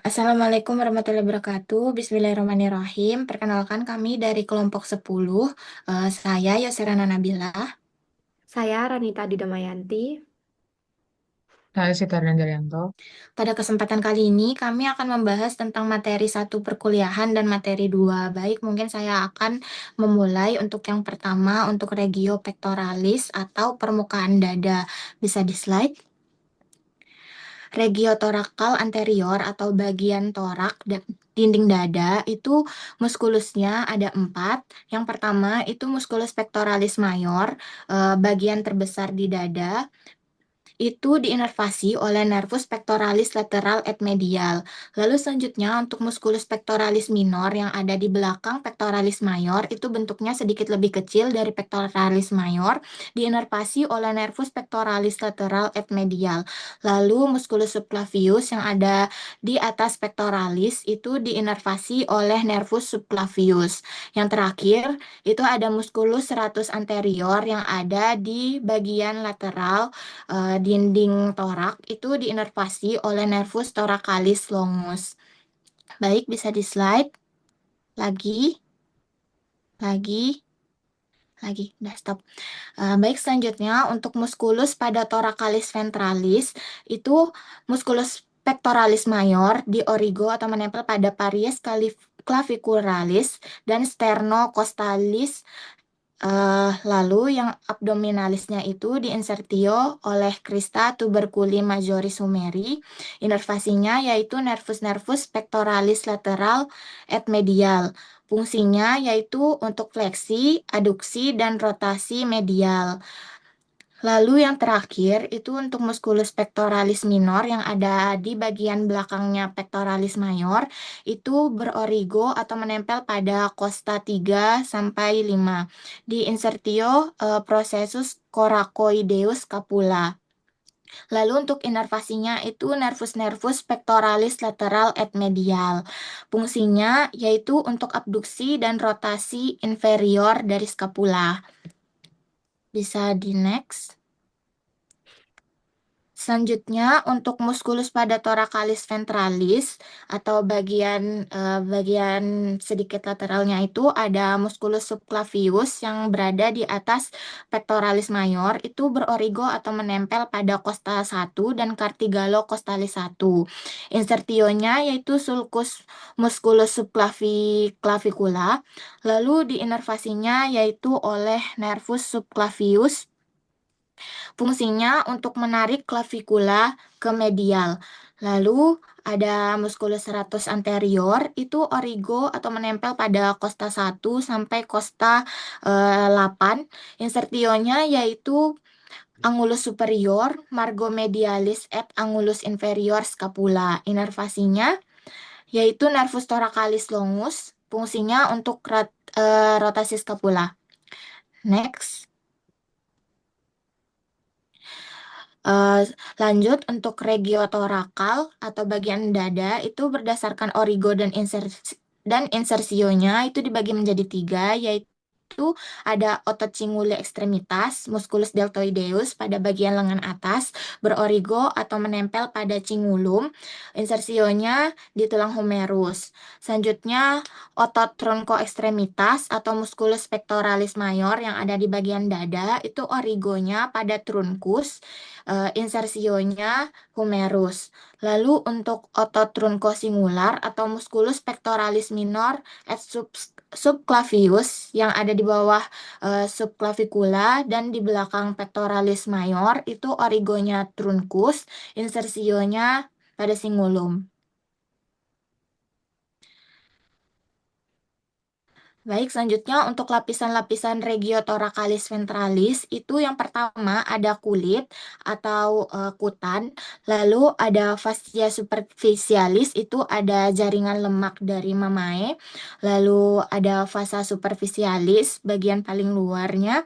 Assalamualaikum warahmatullahi wabarakatuh. Bismillahirrahmanirrahim. Perkenalkan kami dari kelompok 10. Saya Yosirana Nabila. Saya Ranita Didamayanti. Saya Sitar Daryanto. Pada kesempatan kali ini kami akan membahas tentang materi satu perkuliahan dan materi 2. Baik, mungkin saya akan memulai untuk yang pertama untuk regio pectoralis atau permukaan dada. Bisa di slide. Regiotorakal anterior atau bagian torak dan dinding dada itu muskulusnya ada 4. Yang pertama itu muskulus pectoralis mayor, bagian terbesar di dada itu diinervasi oleh nervus pectoralis lateral et medial. Lalu selanjutnya untuk musculus pectoralis minor yang ada di belakang pectoralis mayor itu bentuknya sedikit lebih kecil dari pectoralis mayor, diinervasi oleh nervus pectoralis lateral et medial. Lalu musculus subclavius yang ada di atas pectoralis itu diinervasi oleh nervus subclavius. Yang terakhir itu ada musculus serratus anterior yang ada di bagian lateral dinding torak itu diinervasi oleh nervus thoracalis longus. Baik, bisa di slide lagi, lagi, lagi. Udah stop. Baik, selanjutnya untuk musculus pada thoracalis ventralis itu musculus pectoralis mayor di origo atau menempel pada paries clavicularis dan sternocostalis. Lalu yang abdominalisnya itu diinsertio oleh crista tuberculi majoris humeri. Inervasinya yaitu nervus pectoralis lateral et medial. Fungsinya yaitu untuk fleksi, aduksi, dan rotasi medial. Lalu yang terakhir itu untuk musculus pectoralis minor yang ada di bagian belakangnya pectoralis mayor itu berorigo atau menempel pada costa 3 sampai 5 di insertio processus coracoideus scapula. Lalu untuk inervasinya itu nervus pectoralis lateral et medial. Fungsinya yaitu untuk abduksi dan rotasi inferior dari scapula. Bisa di next. Selanjutnya untuk musculus pada thoracalis ventralis atau bagian sedikit lateralnya itu ada musculus subclavius yang berada di atas pectoralis mayor itu berorigo atau menempel pada costa 1 dan cartigalo costalis 1. Insertionya yaitu sulcus musculus subclavicula, lalu diinervasinya yaitu oleh nervus subclavius. Fungsinya untuk menarik clavikula ke medial. Lalu ada musculus serratus anterior itu origo atau menempel pada costa 1 sampai costa 8. Insertionya yaitu angulus superior, margo medialis et angulus inferior scapula. Inervasinya yaitu nervus thoracalis longus. Fungsinya untuk rotasi scapula. Next. Eh, Lanjut untuk regiotorakal atau bagian dada itu berdasarkan origo dan insersionya itu dibagi menjadi 3, yaitu ada otot cinguli ekstremitas, musculus deltoideus pada bagian lengan atas, berorigo atau menempel pada cingulum, insersionya di tulang humerus. Selanjutnya otot trunco ekstremitas atau musculus pectoralis mayor yang ada di bagian dada itu origonya pada trunkus, insersionya humerus. Lalu untuk otot truncosingular atau musculus pectoralis minor et subclavius yang ada di bawah subclavicula dan di belakang pectoralis mayor itu origonya truncus, insersionya pada cingulum. Baik, selanjutnya untuk lapisan-lapisan regiotoracalis ventralis itu yang pertama ada kulit atau kutan, lalu ada fascia superficialis itu ada jaringan lemak dari mamae, lalu ada vasa superficialis bagian paling luarnya,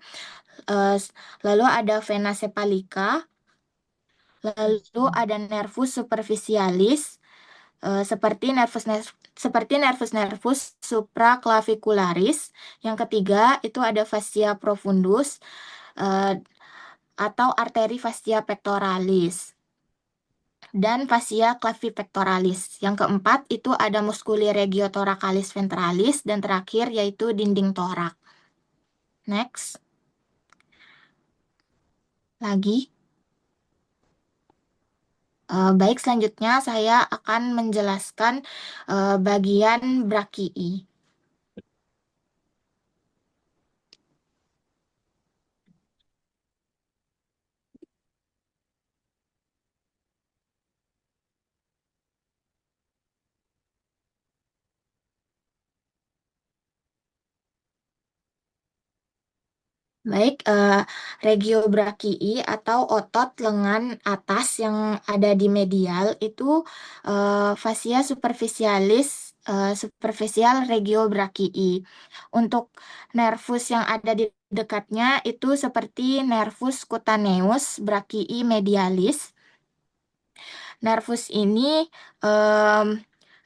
eh, lalu ada vena sepalica, lalu ada nervus superficialis, seperti nervus supraclavicularis. Yang ketiga itu ada fascia profundus eh, atau arteri fascia pectoralis. dan fascia clavipectoralis. Yang keempat itu ada musculi regiothoracalis ventralis dan terakhir yaitu dinding torak. Next. Lagi. Baik, selanjutnya saya akan menjelaskan bagian brakii. Baik, regiobrakii atau otot lengan atas yang ada di medial itu fascia superficialis, superficial regiobrakii. Untuk nervus yang ada di dekatnya itu seperti nervus cutaneus brakii medialis. Nervus ini em,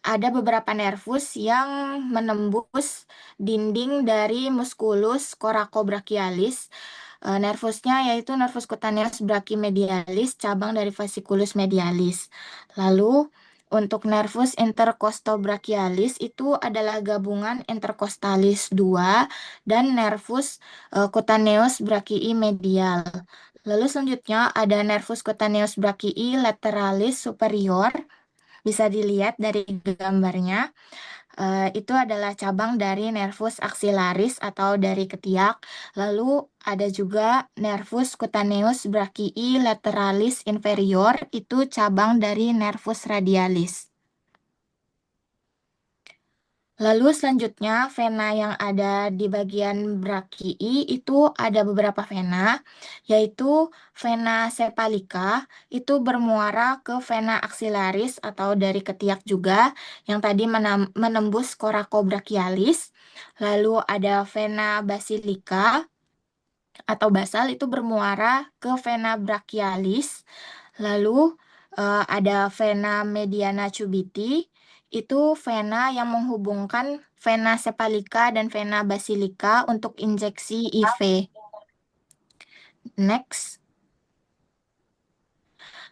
ada beberapa nervus yang menembus dinding dari musculus coracobrachialis. Nervusnya yaitu nervus cutaneus brachymedialis, cabang dari fasciculus medialis. Lalu untuk nervus intercostobrachialis itu adalah gabungan intercostalis 2 dan nervus cutaneus brachii medial. Lalu selanjutnya ada nervus cutaneus brachii lateralis superior. Bisa dilihat dari gambarnya, itu adalah cabang dari nervus axillaris atau dari ketiak. Lalu ada juga nervus cutaneus brachii lateralis inferior, itu cabang dari nervus radialis. Lalu selanjutnya vena yang ada di bagian brakii itu ada beberapa vena, yaitu vena sepalika itu bermuara ke vena axillaris atau dari ketiak juga yang tadi menembus coracobrachialis. Lalu ada vena basilica atau basal itu bermuara ke vena brachialis. Lalu ada vena mediana cubiti, itu vena yang menghubungkan vena sepalika dan vena basilika untuk injeksi IV. Next,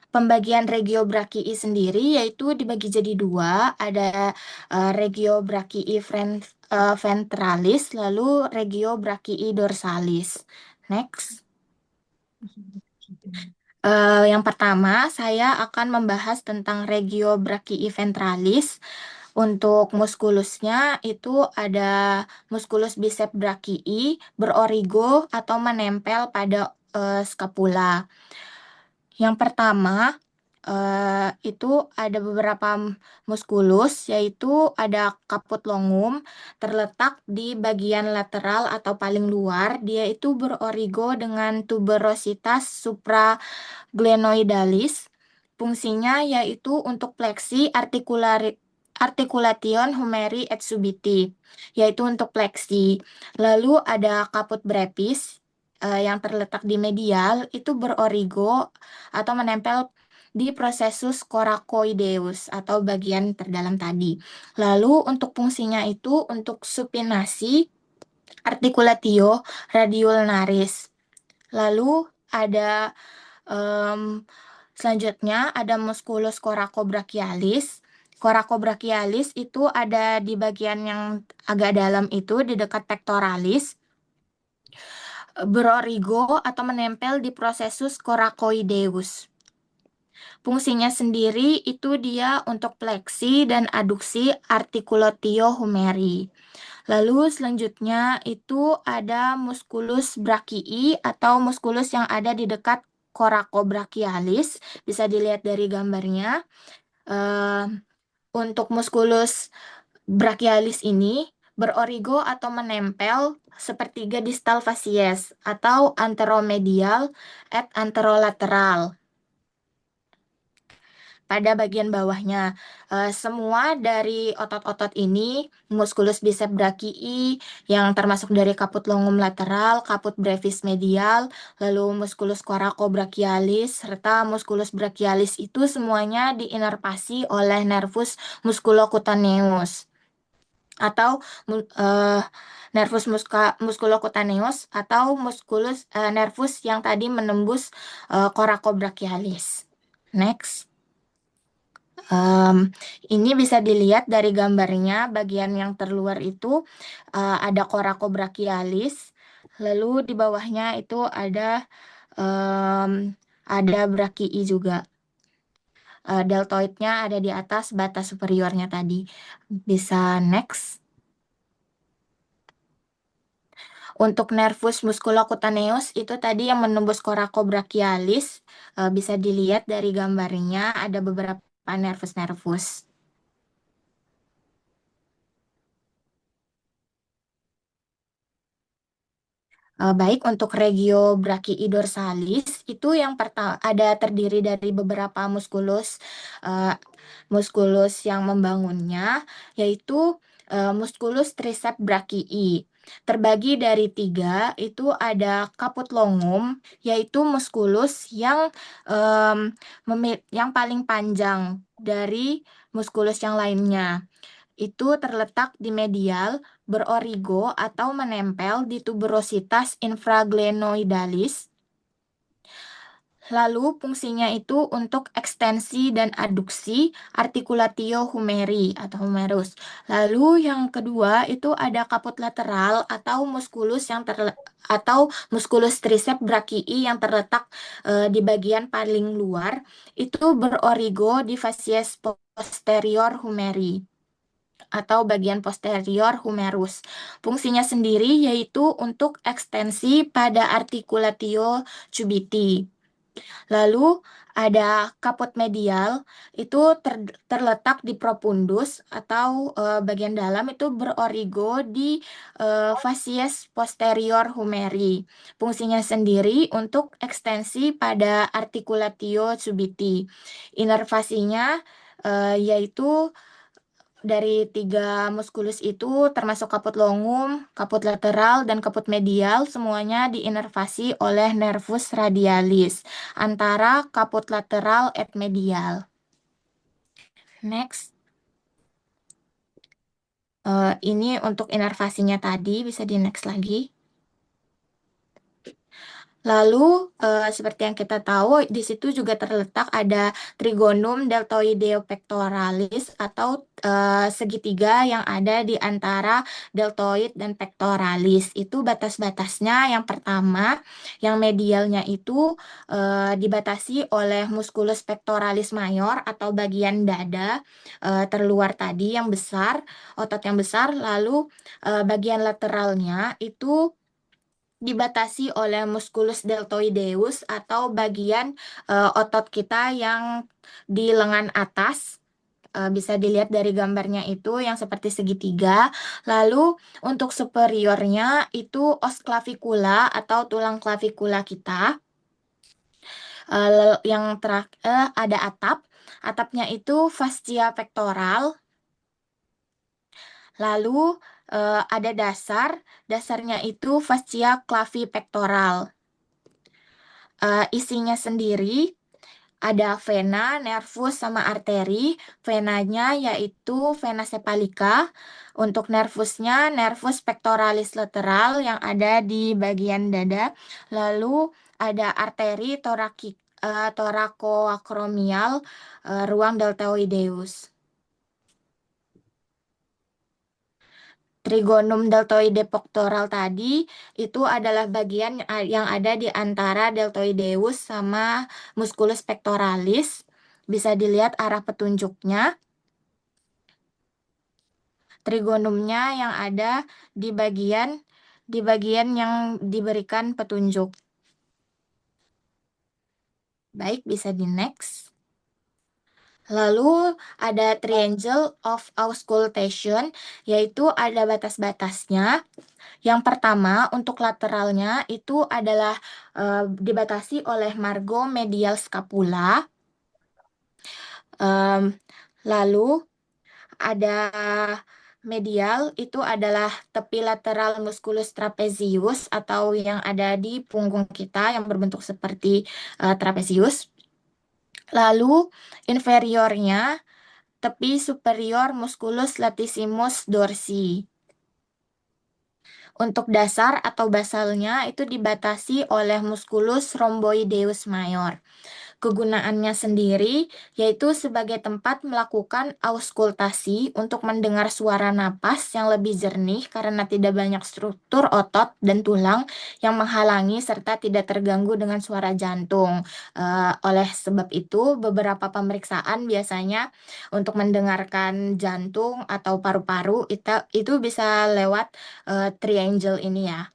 pembagian regiobrakii sendiri yaitu dibagi jadi dua, ada regiobrakii ventralis, lalu regiobrakii dorsalis. Next. Yang pertama, saya akan membahas tentang regio brachii ventralis. Untuk muskulusnya itu ada muskulus bicep brachii berorigo atau menempel pada scapula. Yang pertama, itu ada beberapa muskulus, yaitu ada caput longum terletak di bagian lateral atau paling luar. Dia itu berorigo dengan tuberositas supraglenoidalis. Fungsinya yaitu untuk fleksi articulation humeri et subiti, yaitu untuk fleksi. Lalu ada caput brevis yang terletak di medial, itu berorigo atau menempel di processus coracoideus atau bagian terdalam tadi. Lalu untuk fungsinya itu untuk supinasi articulatio radiulnaris. Lalu ada selanjutnya ada musculus coracobrachialis. Coracobrachialis itu ada di bagian yang agak dalam itu di dekat pectoralis. Berorigo atau menempel di processus coracoideus. Fungsinya sendiri itu dia untuk fleksi dan aduksi articulatio humeri. Lalu selanjutnya itu ada musculus brachii atau muskulus yang ada di dekat coracobrachialis. Bisa dilihat dari gambarnya. Eh, untuk muskulus brachialis ini berorigo atau menempel sepertiga distal facies atau anteromedial et anterolateral pada bagian bawahnya. Semua dari otot-otot ini, musculus bicep brachii yang termasuk dari caput longum lateral, caput brevis medial, lalu musculus coracobrachialis, serta musculus brachialis itu semuanya diinervasi oleh nervus musculocutaneus atau nervus musculocutaneus atau musculus nervus yang tadi menembus coracobrachialis. Next. Em, ini bisa dilihat dari gambarnya, bagian yang terluar itu ada coracobrachialis, lalu di bawahnya itu em, ada brachii juga. Deltoidnya ada di atas batas superiornya tadi. Bisa next. Untuk nervus musculocutaneus itu tadi yang menembus coracobrachialis, bisa dilihat dari gambarnya ada beberapa nervus-nervus. Baik, untuk regio brachii dorsalis itu yang pertama ada terdiri dari beberapa eh, muskulus yang membangunnya, yaitu muskulus triceps brachii. Terbagi dari tiga, itu ada caput longum, yaitu muskulus yang paling panjang dari muskulus yang lainnya. Itu terletak di medial, berorigo atau menempel di tuberositas infraglenoidalis. Lalu fungsinya itu untuk ekstensi dan aduksi articulatio humeri atau humerus. Lalu yang kedua itu ada kaput lateral atau muskulus triceps brachii yang terletak di bagian paling luar, itu berorigo di facies posterior humeri atau bagian posterior humerus. Fungsinya sendiri yaitu untuk ekstensi pada articulatio cubiti. Lalu ada kaput medial itu terletak di profundus atau bagian dalam itu berorigo di facies posterior humeri. Fungsinya sendiri untuk ekstensi pada articulatio cubiti. Inervasinya yaitu dari tiga muskulus itu termasuk kaput longum, kaput lateral, dan kaput medial semuanya diinervasi oleh nervus radialis antara kaput lateral et medial. Next. Ini untuk inervasinya tadi, bisa di next lagi. Lalu, seperti yang kita tahu, di situ juga terletak ada trigonum deltoideo pectoralis atau segitiga yang ada di antara deltoid dan pectoralis. Itu batas-batasnya yang pertama, yang medialnya itu dibatasi oleh musculus pectoralis mayor atau bagian dada terluar tadi yang besar, otot yang besar. Lalu bagian lateralnya itu dibatasi oleh musculus deltoideus atau bagian otot kita yang di lengan atas. Bisa dilihat dari gambarnya itu yang seperti segitiga. Lalu untuk superiornya itu os clavicula atau tulang klavikula kita. Yang terakhir ada atap. Atapnya itu fascia pectoral. Lalu ada dasar. Dasarnya itu fascia clavipectoral. Isinya sendiri ada vena, nervus, sama arteri. Venanya yaitu vena sepalika. Untuk nervusnya, nervus pectoralis lateral yang ada di bagian dada. Lalu ada arteri thoracoacromial, ruang deltoideus. Trigonum deltoide pectoral tadi itu adalah bagian yang ada di antara deltoideus sama musculus pectoralis. Bisa dilihat arah petunjuknya. Trigonumnya yang ada di bagian yang diberikan petunjuk. Baik, bisa di next. Lalu ada triangle of auscultation, yaitu ada batas-batasnya. Yang pertama, untuk lateralnya itu adalah dibatasi oleh margo medial scapula. Lalu ada medial itu adalah tepi lateral musculus trapezius atau yang ada di punggung kita yang berbentuk seperti trapezius. Lalu inferiornya tepi superior musculus latissimus dorsi. Untuk dasar atau basalnya itu dibatasi oleh musculus rhomboideus mayor. kegunaannya sendiri yaitu sebagai tempat melakukan auskultasi untuk mendengar suara napas yang lebih jernih karena tidak banyak struktur otot dan tulang yang menghalangi serta tidak terganggu dengan suara jantung. Oleh sebab itu, beberapa pemeriksaan biasanya untuk mendengarkan jantung atau paru-paru itu bisa lewat triangle ini ya.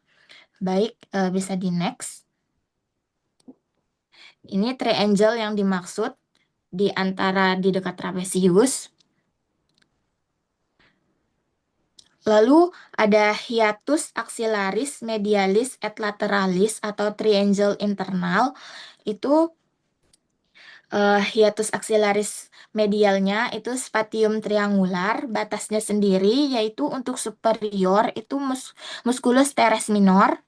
Baik, bisa di next. Ini triangle yang dimaksud di dekat trapesius. Lalu ada hiatus axillaris medialis et lateralis atau triangle internal. Itu hiatus axillaris medialnya itu spatium triangular, batasnya sendiri yaitu untuk superior itu musculus teres minor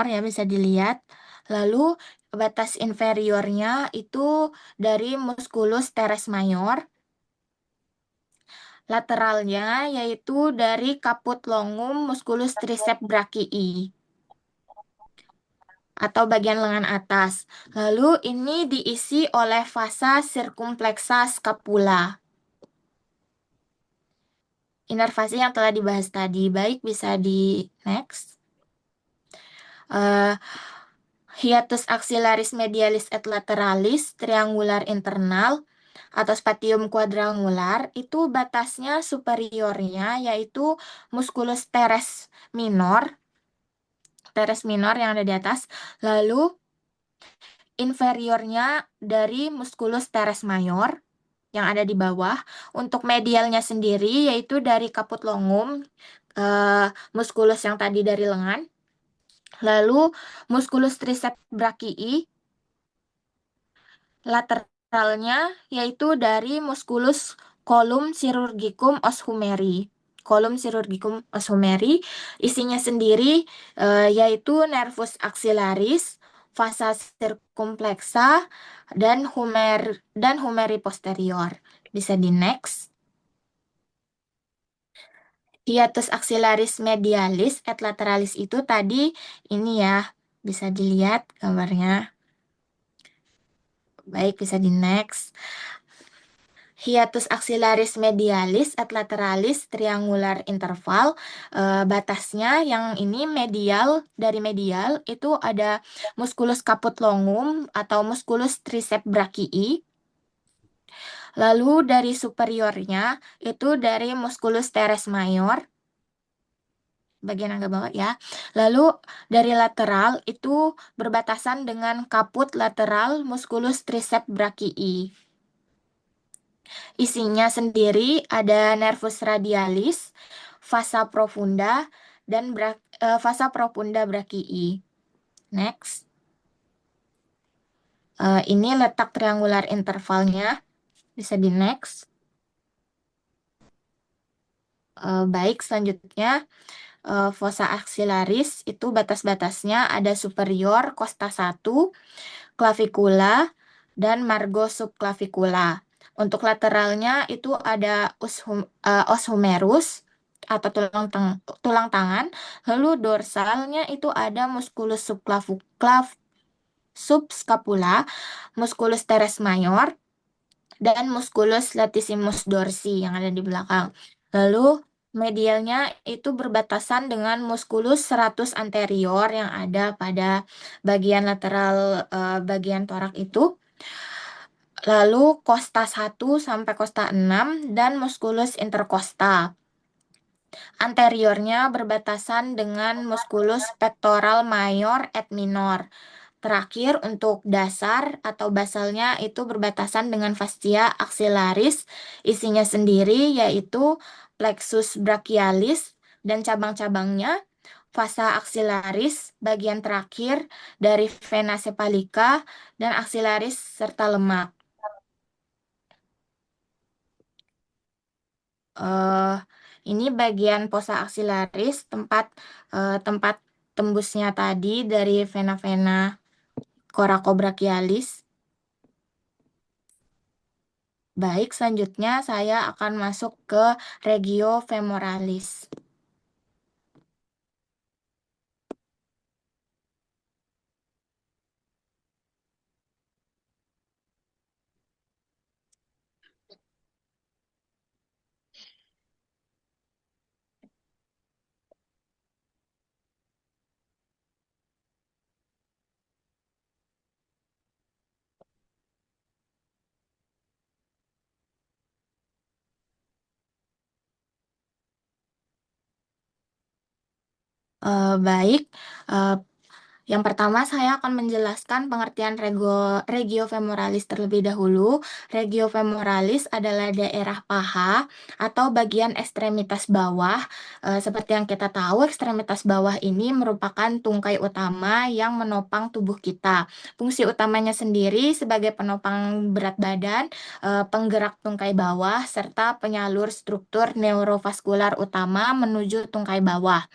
ya bisa dilihat. Lalu batas inferiornya itu dari musculus teres mayor. Lateralnya yaitu dari caput longum musculus triceps brachii atau bagian lengan atas. Lalu ini diisi oleh vasa circumflexa scapula. Inervasi yang telah dibahas tadi. Baik, bisa di next. Hiatus axillaris medialis et lateralis triangular internal atau spatium quadrangular itu batasnya superiornya yaitu musculus teres minor yang ada di atas, lalu inferiornya dari musculus teres mayor yang ada di bawah. Untuk medialnya sendiri yaitu dari caput longum, musculus yang tadi dari lengan, lalu musculus triceps brachii. Lateralnya yaitu dari musculus colum chirurgicum os humeri. Colum chirurgicum os humeri isinya sendiri yaitu nervus axillaris, vasa circumflexa dan humeri posterior. Bisa di next. Hiatus axillaris medialis et lateralis itu tadi ini ya, bisa dilihat gambarnya. Baik, bisa di next. Hiatus axillaris medialis et lateralis triangular interval, batasnya yang ini dari medial itu ada musculus caput longum atau musculus triceps brachii. Lalu dari superiornya itu dari musculus teres mayor bagian agak bawah ya. Lalu dari lateral itu berbatasan dengan caput lateral musculus triceps brachii. Isinya sendiri ada nervus radialis, vasa profunda brachii. Next. Ini letak triangular intervalnya. Bisa di next. Baik, selanjutnya fossa axillaris itu batas-batasnya ada superior, costa 1, clavicula, dan margo subclavicula. Untuk lateralnya itu ada os humerus atau tulang tangan. Lalu dorsalnya itu ada musculus subscapula, musculus teres mayor, dan musculus latissimus dorsi yang ada di belakang. Lalu medialnya itu berbatasan dengan musculus serratus anterior yang ada pada bagian lateral bagian torak itu. Lalu costa 1 sampai costa 6 dan musculus intercostal. Anteriornya berbatasan dengan musculus pectoral mayor et minor. Terakhir untuk dasar atau basalnya itu berbatasan dengan fascia axillaris, isinya sendiri yaitu plexus brachialis dan cabang-cabangnya, vasa axillaris bagian terakhir dari vena cephalica dan axillaris serta lemak. eh ini bagian fossa axillaris tempat tembusnya tadi dari vena-vena coracobrachialis. Baik, selanjutnya saya akan masuk ke regio femoralis. Baik. Eh, Yang pertama, saya akan menjelaskan pengertian regiofemoralis terlebih dahulu. Regiofemoralis adalah daerah paha atau bagian ekstremitas bawah. Seperti yang kita tahu, ekstremitas bawah ini merupakan tungkai utama yang menopang tubuh kita. Fungsi utamanya sendiri sebagai penopang berat badan, penggerak tungkai bawah, serta penyalur struktur neurovaskular utama menuju tungkai bawah.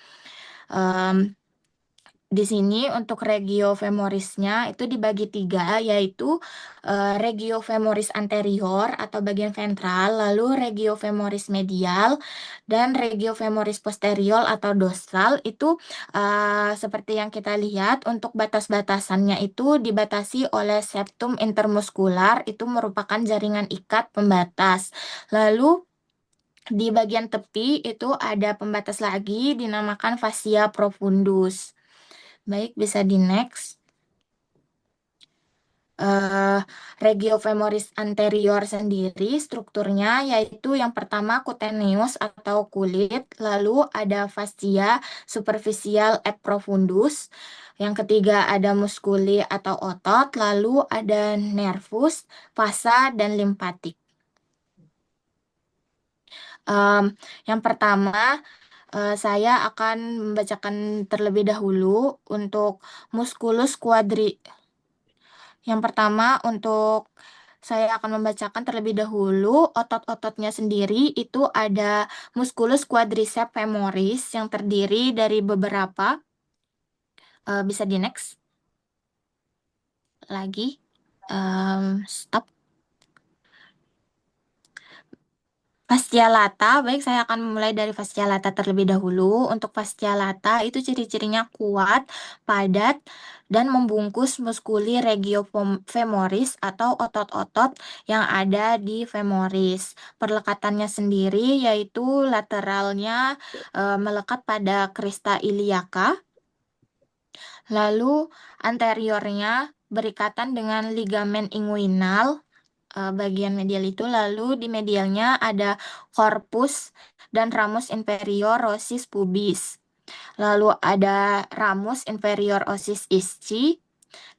Em, di sini untuk regio femorisnya itu dibagi tiga, yaitu regio femoris anterior atau bagian ventral, lalu regio femoris medial, dan regio femoris posterior atau dorsal. Itu seperti yang kita lihat, untuk batas-batasannya itu dibatasi oleh septum intermuskular, itu merupakan jaringan ikat pembatas. Lalu di bagian tepi itu ada pembatas lagi dinamakan fascia profundus. Baik, bisa di next. eh Regiofemoris anterior sendiri strukturnya yaitu yang pertama cutaneous atau kulit, lalu ada fascia superficial et profundus, yang ketiga ada musculi atau otot, lalu ada nervus, vasa, dan limpatik. Em, yang pertama, saya akan membacakan terlebih dahulu untuk musculus quadri. Yang pertama, untuk saya akan membacakan terlebih dahulu otot-ototnya sendiri. Itu ada musculus quadriceps femoris yang terdiri dari beberapa. Bisa di next lagi. Stop. Fascia lata, baik, saya akan memulai dari fascia lata terlebih dahulu. Untuk fascia lata itu ciri-cirinya kuat, padat, dan membungkus muskuli femoris atau otot-otot yang ada di femoris. Perlekatannya sendiri yaitu lateralnya melekat pada crista iliaca, lalu anteriornya berikatan dengan ligamen inguinal bagian medial itu, lalu di medialnya ada corpus dan ramus inferior osis pubis. Lalu ada ramus inferior osis ischi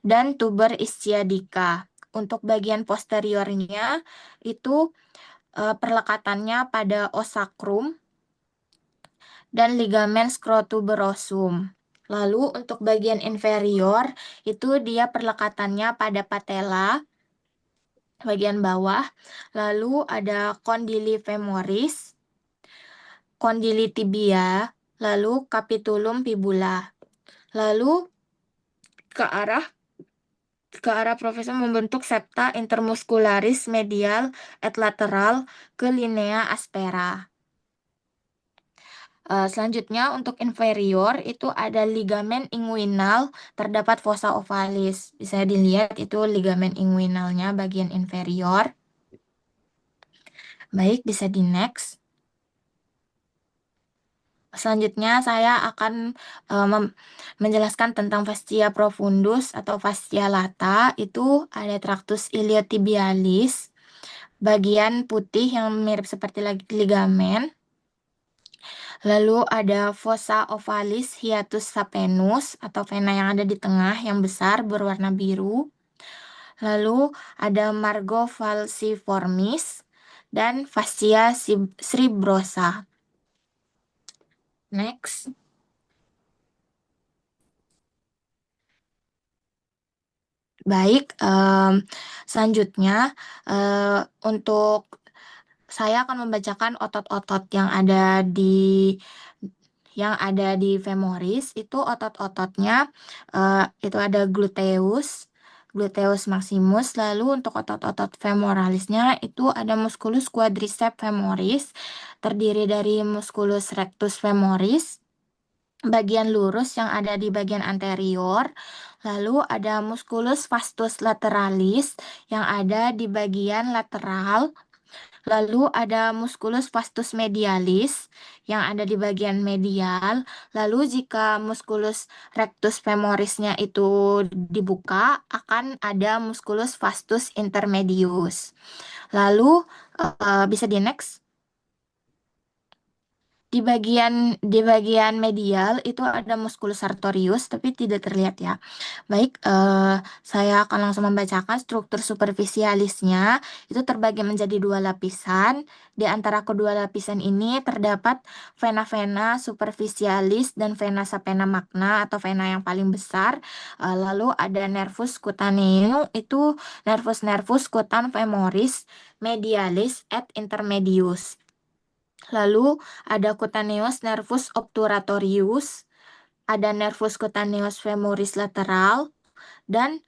dan tuber ischiadica. Untuk bagian posteriornya itu perlekatannya pada os sacrum dan ligamen scrotuberosum. Lalu untuk bagian inferior itu dia perlekatannya pada patella bagian bawah, lalu ada kondili femoris, kondili tibia, lalu capitulum fibula. Lalu ke arah profesor membentuk septa intermuscularis medial et lateral ke linea aspera. Selanjutnya untuk inferior itu ada ligamen inguinal, terdapat fossa ovalis. Bisa dilihat itu ligamen inguinalnya bagian inferior. Baik, bisa di next. Selanjutnya saya akan menjelaskan tentang fascia profundus atau fascia lata. Itu ada tractus iliotibialis, bagian putih yang mirip seperti ligamen. Lalu ada fossa ovalis hiatus saphenus atau vena yang ada di tengah yang besar berwarna biru. Lalu ada margo falciformis dan fascia sribrosa. Next. Baik, selanjutnya untuk saya akan membacakan otot-otot yang ada di femoris. Itu otot-ototnya itu ada gluteus maximus. Lalu untuk otot-otot femoralisnya itu ada musculus quadriceps femoris, terdiri dari musculus rectus femoris, bagian lurus yang ada di bagian anterior. Lalu ada musculus vastus lateralis yang ada di bagian lateral. Lalu ada musculus vastus medialis yang ada di bagian medial. Lalu jika musculus rectus femorisnya itu dibuka, akan ada musculus vastus intermedius. Lalu bisa di next. Di bagian medial itu ada musculus sartorius, tapi tidak terlihat ya. Baik, saya akan langsung membacakan struktur superficialisnya. Itu terbagi menjadi dua lapisan. Di antara kedua lapisan ini terdapat vena-vena superficialis dan vena sapena magna atau vena yang paling besar. Lalu ada nervus cutaneum, itu nervus cutan femoris medialis et intermedius. Lalu ada cutaneous nervus obturatorius, ada nervus cutaneous femoris lateral, dan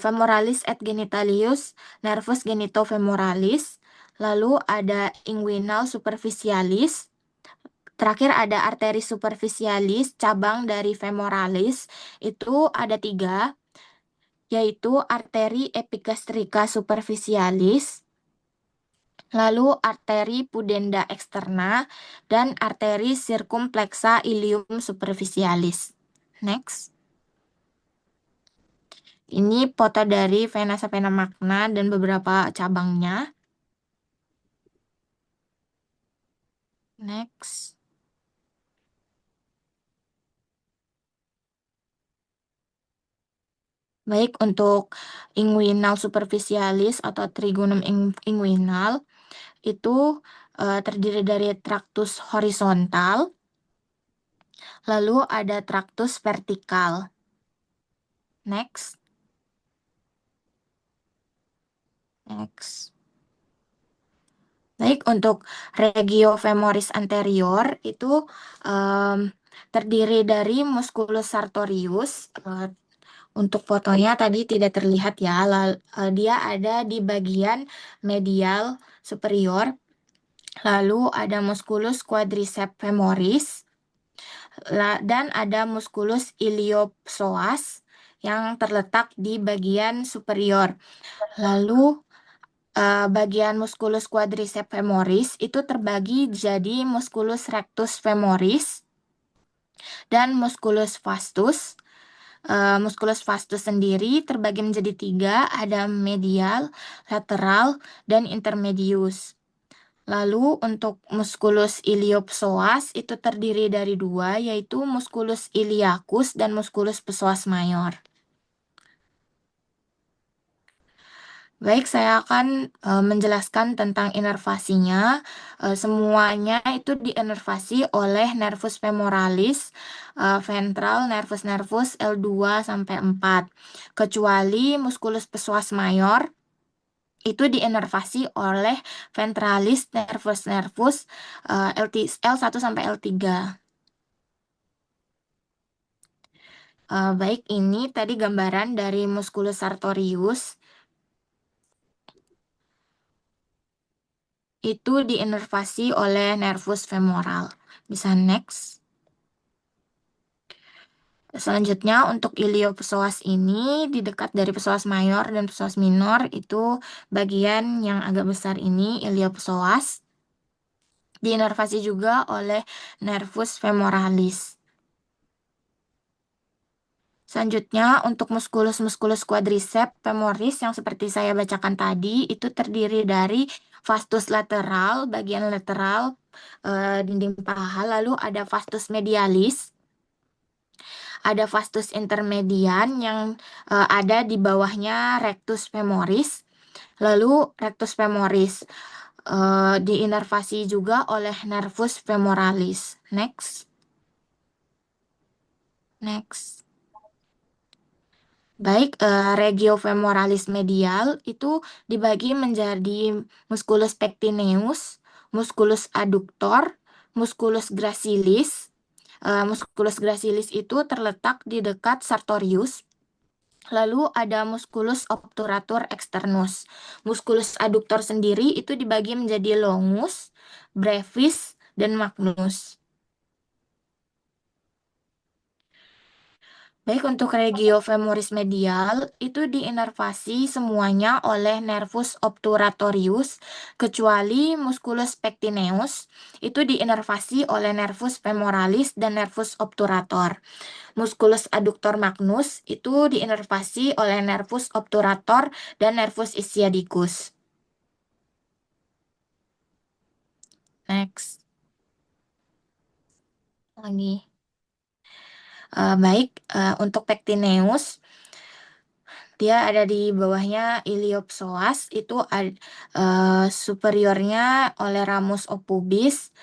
femoralis et genitalius, nervus genitofemoralis. Lalu ada inguinal superficialis. Terakhir ada arteris superficialis, cabang dari femoralis. Itu ada tiga, yaitu arteri epigastrika superficialis, lalu arteri pudenda externa, dan arteri circumflexa ilium superficialis. Next. Ini foto dari vena sapena magna dan beberapa cabangnya. Next. Baik, untuk inguinal superficialis atau trigonum inguinal itu terdiri dari traktus horizontal, lalu ada traktus vertikal. Next. Next. Baik, untuk regio femoris anterior itu em, terdiri dari musculus sartorius. Untuk fotonya tadi tidak terlihat ya, dia ada di bagian medial superior. Lalu ada musculus quadriceps femoris, dan ada musculus iliopsoas yang terletak di bagian superior. Lalu bagian musculus quadriceps femoris itu terbagi jadi musculus rectus femoris dan musculus vastus. Musculus vastus sendiri terbagi menjadi tiga, ada medial, lateral, dan intermedius. Lalu untuk musculus iliopsoas itu terdiri dari dua, yaitu musculus iliacus dan musculus psoas mayor. Baik, saya akan menjelaskan tentang inervasinya. Semuanya itu diinervasi oleh nervus femoralis, ventral, nervus L2 sampai 4. Kecuali musculus psoas mayor itu diinervasi oleh ventralis nervus L1 sampai L3. Baik, ini tadi gambaran dari musculus sartorius. Itu diinervasi oleh nervus femoral. Bisa next. Selanjutnya untuk iliopsoas ini di dekat dari psoas mayor dan psoas minor itu bagian yang agak besar ini iliopsoas diinervasi juga oleh nervus femoralis. Selanjutnya untuk musculus quadriceps femoris yang seperti saya bacakan tadi itu terdiri dari vastus lateral, bagian lateral dinding paha, lalu ada vastus medialis, ada vastus intermedian yang ada di bawahnya rectus femoris, lalu rectus femoris diinervasi juga oleh nervus femoralis. Next. Next. Baik, regio femoralis medial itu dibagi menjadi musculus pectineus, musculus adductor, musculus gracilis. Musculus gracilis itu terletak di dekat sartorius. Lalu ada musculus obturator externus. Musculus adductor sendiri itu dibagi menjadi longus, brevis, dan magnus. Baik, untuk regio femoris medial itu diinervasi semuanya oleh nervus obturatorius kecuali musculus pectineus itu diinervasi oleh nervus femoralis dan nervus obturator. Musculus adductor magnus itu diinervasi oleh nervus obturator dan nervus ischiadicus. Next. lagi. Baik, untuk pectineus, dia ada di bawahnya iliopsoas, itu superiornya oleh ramus opubis.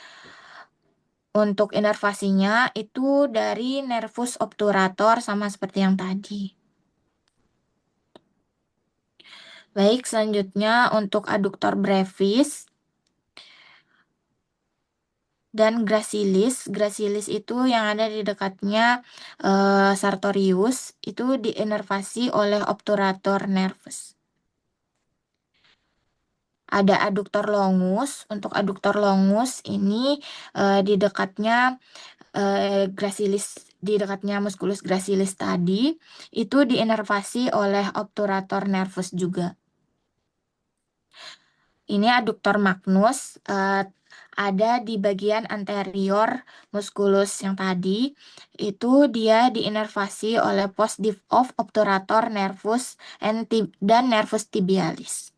Untuk inervasinya itu dari nervus obturator sama seperti yang tadi. Baik, selanjutnya untuk adductor brevis dan gracilis. Gracilis itu yang ada di dekatnya sartorius, itu diinervasi oleh obturator nervus. Ada adductor longus. Untuk adductor longus ini di dekatnya gracilis, di dekatnya musculus gracilis tadi, itu diinervasi oleh obturator nervus juga. Ini adductor magnus, ada di bagian anterior musculus yang tadi, itu dia diinervasi oleh post of obturator nervus dan nervus tibialis.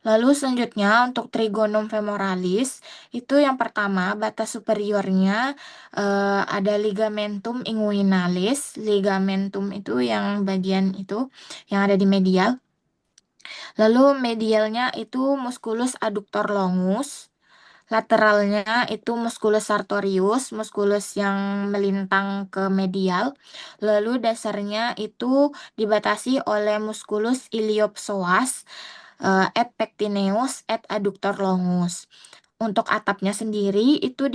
Lalu selanjutnya untuk trigonum femoralis, itu yang pertama batas superiornya ada ligamentum inguinalis. Ligamentum itu yang bagian itu yang ada di medial. Lalu medialnya itu musculus adductor longus. Lateralnya itu musculus sartorius, musculus yang melintang ke medial. Lalu dasarnya itu dibatasi oleh musculus iliopsoas, et pectineus, et adductor longus. Untuk atapnya sendiri itu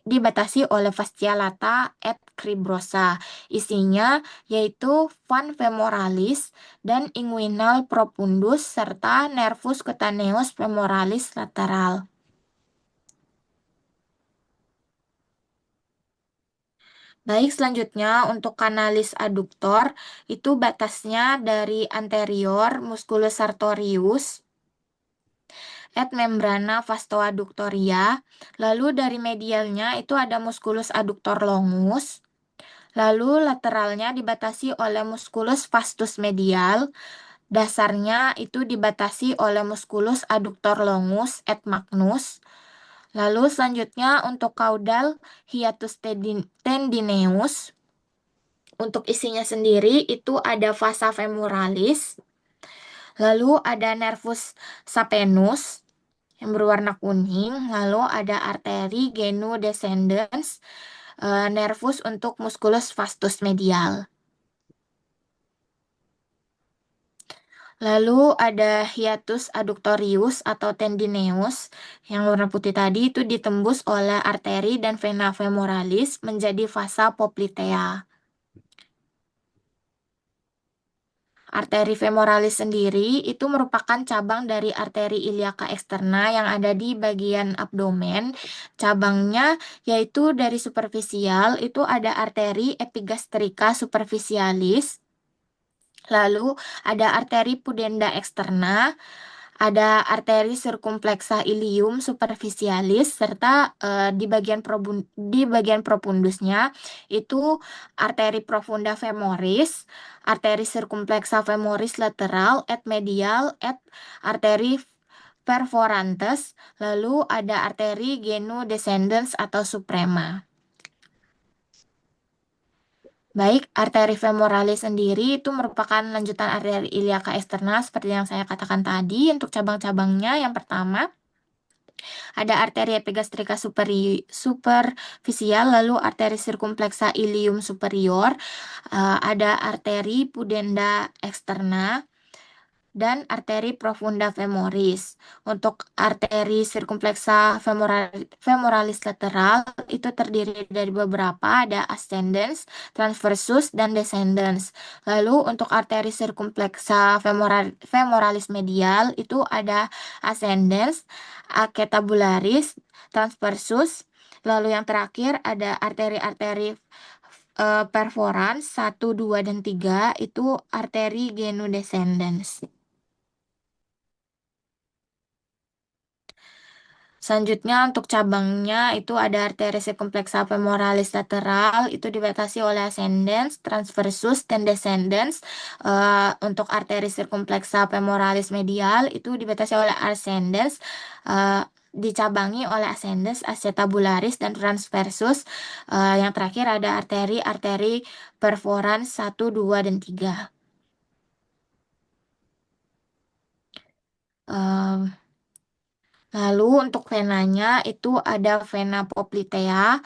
dibatasi oleh fascia lata et cribrosa. Isinya yaitu van femoralis dan inguinal profundus serta nervus cutaneus femoralis lateral. Baik, selanjutnya untuk kanalis adductor itu batasnya dari anterior musculus sartorius et membrana vastoadductoria. Lalu dari medialnya itu ada musculus adductor longus. Lalu lateralnya dibatasi oleh musculus vastus medial. Dasarnya itu dibatasi oleh musculus adductor longus et magnus. Lalu selanjutnya untuk caudal hiatus tendineus. Untuk isinya sendiri itu ada vasa femoralis. Lalu ada nervus saphenus yang berwarna kuning. Lalu ada arteri genu descendens, nervus untuk musculus vastus medial. Lalu ada hiatus adductorius atau tendineus yang warna putih tadi itu ditembus oleh arteri dan vena femoralis menjadi vasa poplitea. Arteri femoralis sendiri itu merupakan cabang dari arteri iliaca externa yang ada di bagian abdomen. Cabangnya yaitu dari superficial itu ada arteri epigastrica superficialis. Lalu ada arteri pudenda externa, ada arteri circumflexa ilium superficialis serta di bagian profundusnya itu arteri profunda femoris, arteri circumflexa femoris lateral et medial et arteri perforantes, lalu ada arteri genu descendens atau suprema. Baik, arteri femoralis sendiri itu merupakan lanjutan arteri iliaca externa seperti yang saya katakan tadi. Untuk cabang-cabangnya yang pertama ada arteri epigastrica superficial, lalu arteri circumflexa ilium superior, ada arteri pudenda externa, dan arteri profunda femoris. Untuk arteri circumflexa femoralis lateral itu terdiri dari beberapa, ada ascendens, transversus, dan descendens. Lalu untuk arteri circumflexa femoralis medial itu ada ascendens, accetabularis, transversus. Lalu yang terakhir ada arteri-arteri perforans 1, 2, dan 3 itu arteri genu descendens. Selanjutnya untuk cabangnya itu ada arteri circumflexa femoralis lateral itu dibatasi oleh ascendens, transversus, dan descendens. Untuk arteri circumflexa femoralis medial itu dibatasi oleh ascendens, dicabangi oleh ascendens, acetabularis, dan transversus. Yang terakhir ada arteri perforans 1, 2, dan 3. Em, Lalu untuk venanya itu ada vena poplitea,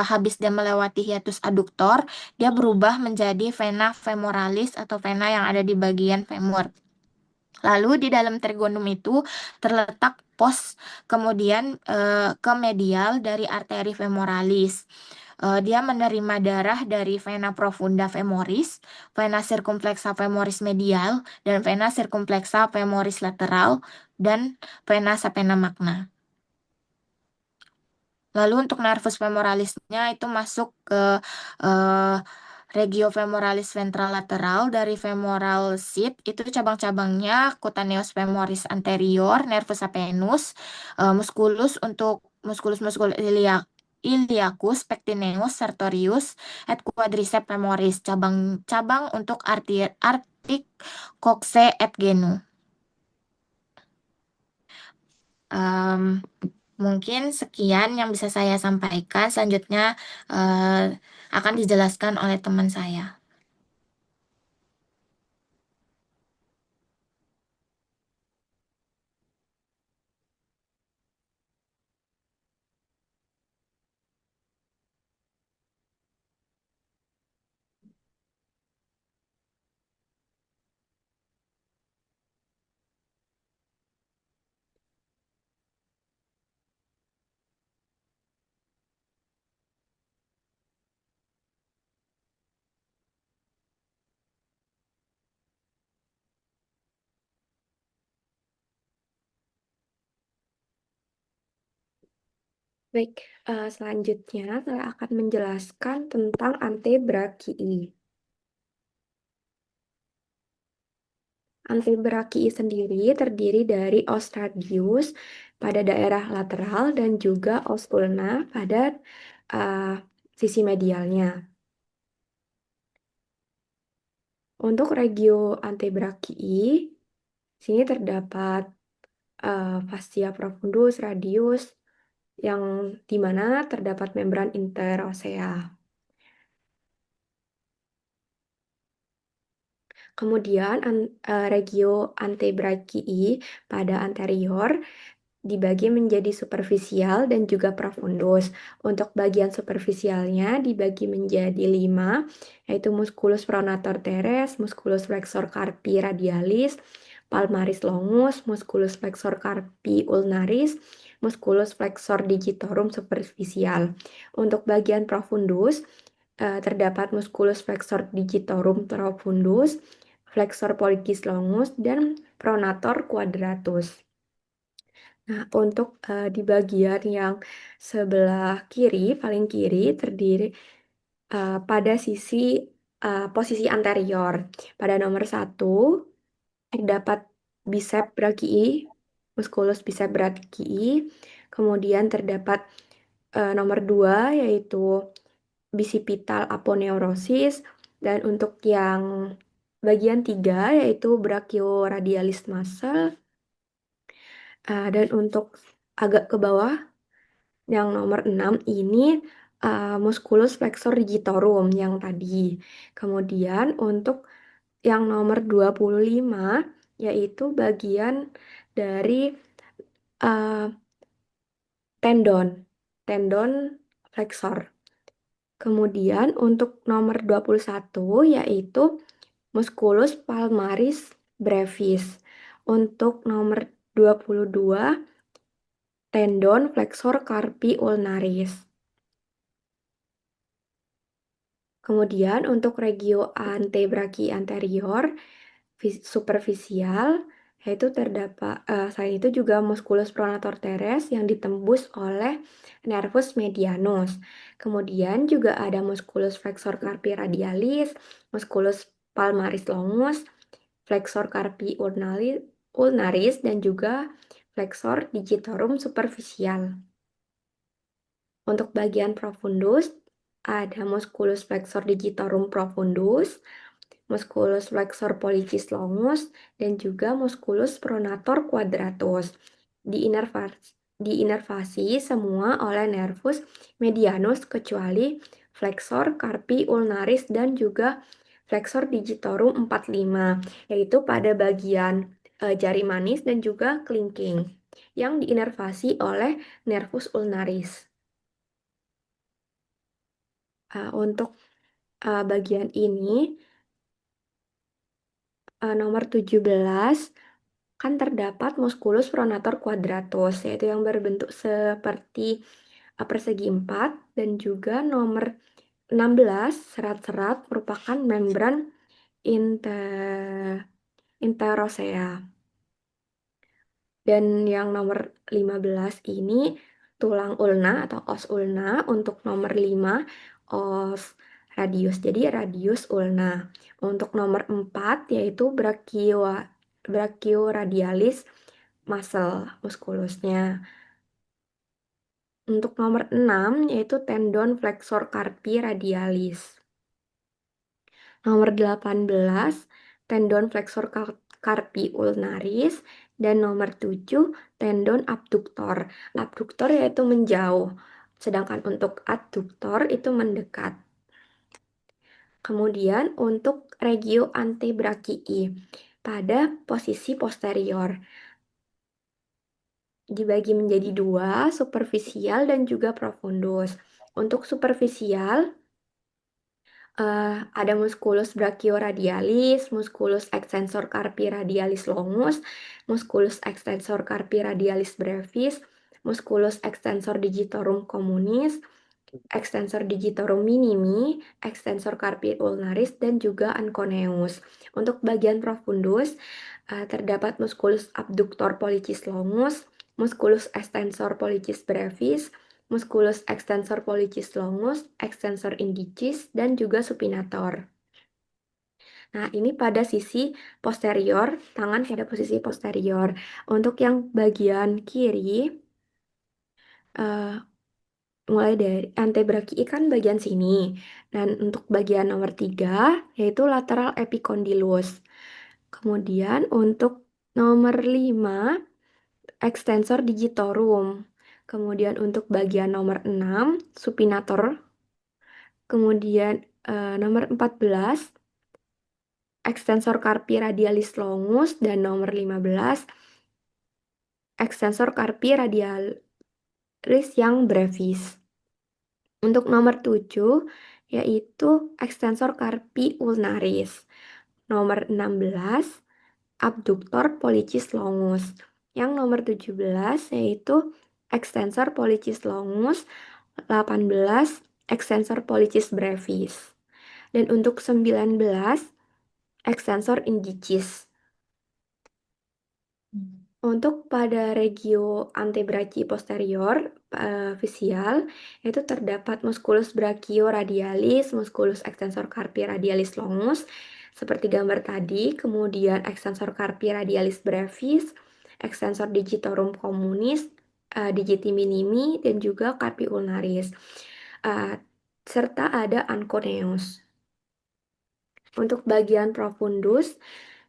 habis dia melewati hiatus aduktor, dia berubah menjadi vena femoralis atau vena yang ada di bagian femur. Lalu di dalam trigonum itu terletak pos, kemudian ke medial dari arteri femoralis. Dia menerima darah dari vena profunda femoris, vena circumflexa femoris medial, dan vena circumflexa femoris lateral, dan vena sapena magna. Lalu untuk nervus femoralisnya itu masuk ke eh, regio femoralis ventral lateral dari femoral seat, itu cabang-cabangnya cutaneous femoris anterior, nervus saphenus, musculus untuk musculus iliacus, pectineus, sartorius, et quadriceps femoris, cabang-cabang untuk artik, coxe, et genu. Em, Mungkin sekian yang bisa saya sampaikan. Selanjutnya eh, akan dijelaskan oleh teman saya. Baik, selanjutnya saya akan menjelaskan tentang antebrakii. Antebrakii sendiri terdiri dari os radius pada daerah lateral dan juga os ulna pada uh, sisi medialnya. Untuk regio antebrakii, sini terdapat fascia profundus radius yang di mana terdapat membran interosea. Kemudian regio antebrakii pada anterior dibagi menjadi superficial dan juga profundus. Untuk bagian superficialnya dibagi menjadi 5, yaitu musculus pronator teres, musculus flexor carpi radialis, palmaris longus, musculus flexor carpi ulnaris, musculus flexor digitorum superficial. Untuk bagian profundus terdapat musculus flexor digitorum profundus, flexor pollicis longus, dan pronator quadratus. Nah, untuk di bagian yang sebelah kiri, paling kiri, terdiri pada sisi posisi anterior. Pada nomor 1, terdapat bicep brachii, musculus bicep brachii. Kemudian terdapat nomor 2, yaitu bisipital aponeurosis. Dan untuk yang bagian 3, yaitu brachioradialis muscle. Dan untuk agak ke bawah, yang nomor 6 ini musculus flexor digitorum yang tadi. Kemudian untuk yang nomor 25, yaitu bagian dari tendon flexor. Kemudian untuk nomor 21, yaitu musculus palmaris brevis. Untuk nomor 22, tendon flexor carpi ulnaris. Kemudian untuk regio antebrakii anterior superficial, yaitu terdapat selain itu juga musculus pronator teres yang ditembus oleh nervus medianus. Kemudian juga ada musculus flexor carpi radialis, musculus palmaris longus, flexor carpi ulnaris, dan juga flexor digitorum superficial. Untuk bagian profundus, ada musculus flexor digitorum profundus, musculus flexor pollicis longus, dan juga musculus pronator quadratus. Diinervasi semua oleh nervus medianus kecuali flexor carpi ulnaris dan juga flexor digitorum 45, yaitu pada bagian jari manis dan juga kelingking yang diinervasi oleh nervus ulnaris. Untuk bagian ini nomor 17 kan terdapat musculus pronator quadratus, yaitu yang berbentuk seperti persegi 4, dan juga nomor 16 serat-serat merupakan membran interosea. Dan yang nomor 15 ini tulang ulna atau os ulna, untuk nomor 5 os radius, jadi radius ulna. Untuk nomor 4 yaitu brachioradialis musculusnya. Untuk nomor 6 yaitu tendon flexor carpi radialis. Nomor 18 tendon flexor carpi ulnaris, dan nomor 7 tendon abduktor. Abduktor yaitu menjauh, sedangkan untuk adduktor itu mendekat. Kemudian untuk regio antebrachii pada posisi posterior dibagi menjadi dua, superficial dan juga profundus. Untuk superficial ada musculus brachioradialis, musculus extensor carpi radialis longus, musculus extensor carpi radialis brevis, musculus extensor digitorum communis, extensor digitorum minimi, extensor carpi ulnaris, dan juga anconeus. Untuk bagian profundus terdapat musculus abductor pollicis longus, musculus extensor pollicis brevis, musculus extensor pollicis longus, extensor indicis, dan juga supinator. Nah, ini pada sisi posterior, tangan pada posisi posterior. Untuk yang bagian kiri, mulai dari antebrachii kan bagian sini. Dan untuk bagian nomor 3, yaitu lateral epicondylus. Kemudian untuk nomor 5, extensor digitorum. Kemudian untuk bagian nomor 6, supinator. Kemudian nomor 14, extensor carpi radialis longus, dan nomor 15, extensor carpi radialis yang brevis. Untuk nomor 7, yaitu extensor carpi ulnaris. Nomor 16, abductor pollicis longus. Yang nomor 17 yaitu extensor pollicis longus, 18 extensor pollicis brevis. Dan untuk 19 extensor indicis. Untuk pada regio antebrachii posterior facial itu terdapat musculus brachioradialis, musculus extensor carpi radialis longus seperti gambar tadi, kemudian extensor carpi radialis brevis, extensor digitorum communis, digiti minimi, dan juga carpi ulnaris, serta ada anconeus. Untuk bagian profundus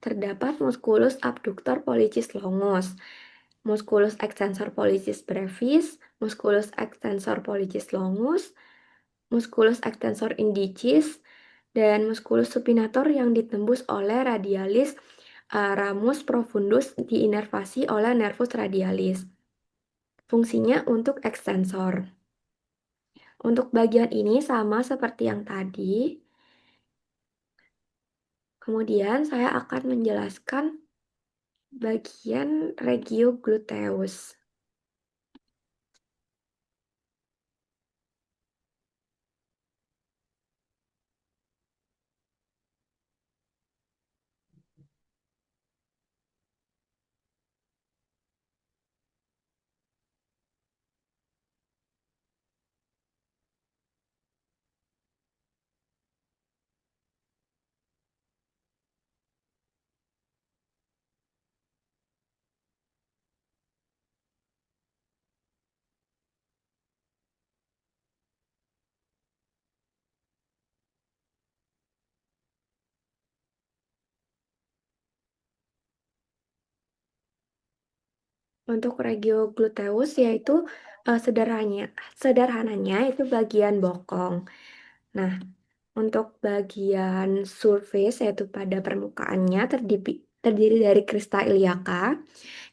terdapat musculus abductor pollicis longus, musculus extensor pollicis brevis, musculus extensor pollicis longus, musculus extensor indicis, dan musculus supinator yang ditembus oleh radialis ramus profundus diinervasi oleh nervus radialis. Fungsinya untuk extensor. Untuk bagian ini sama seperti yang tadi. Kemudian saya akan menjelaskan bagian regio gluteus. Untuk regiogluteus yaitu sederhananya itu bagian bokong. Nah, untuk bagian surface yaitu pada permukaannya terdiri dari krista iliaka.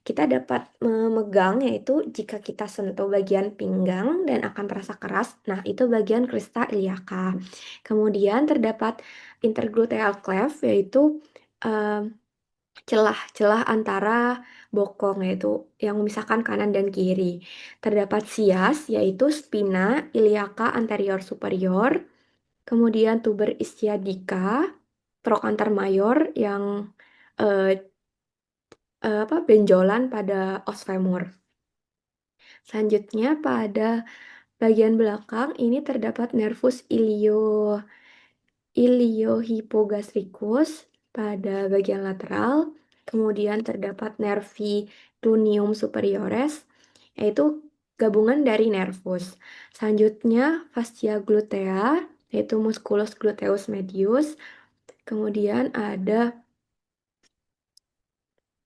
Kita dapat memegang yaitu jika kita sentuh bagian pinggang dan akan terasa keras. Nah, itu bagian krista iliaka. Kemudian terdapat intergluteal cleft yaitu eh, celah-celah antara bokong yaitu yang memisahkan kanan dan kiri. Terdapat sias yaitu spina iliaca anterior superior, kemudian tuber ischiadica, trochanter mayor yang eh, benjolan pada os femur. Selanjutnya pada bagian belakang ini terdapat nervus iliohypogastricus pada bagian lateral. Kemudian terdapat nervi clunium superiores, yaitu gabungan dari nervus. Selanjutnya fascia glutea, yaitu musculus gluteus medius. Kemudian ada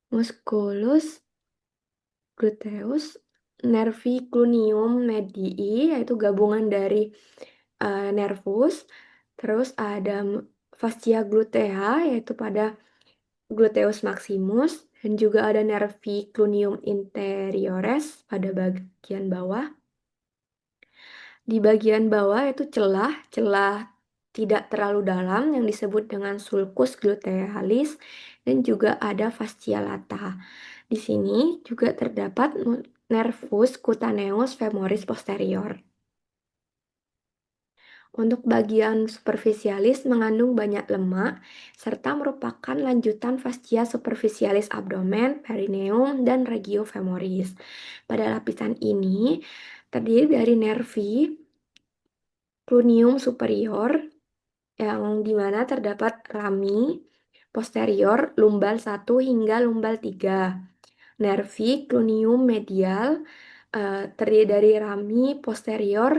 musculus gluteus nervi clunium medii, yaitu gabungan dari nervus. Terus ada fascia glutea, yaitu pada gluteus maximus. Dan juga ada nervi clunium interiores pada bagian bawah. Di bagian bawah itu celah tidak terlalu dalam yang disebut dengan sulcus glutealis. Dan juga ada fascia lata. Di sini juga terdapat nervus cutaneus femoris posterior. Untuk bagian superficialis mengandung banyak lemak serta merupakan lanjutan fascia superficialis abdomen, perineum, dan regio femoris. Pada lapisan ini terdiri dari nervi clunium superior yang dimana terdapat rami posterior lumbal 1 hingga lumbal 3. Nervi clunium medial terdiri dari rami posterior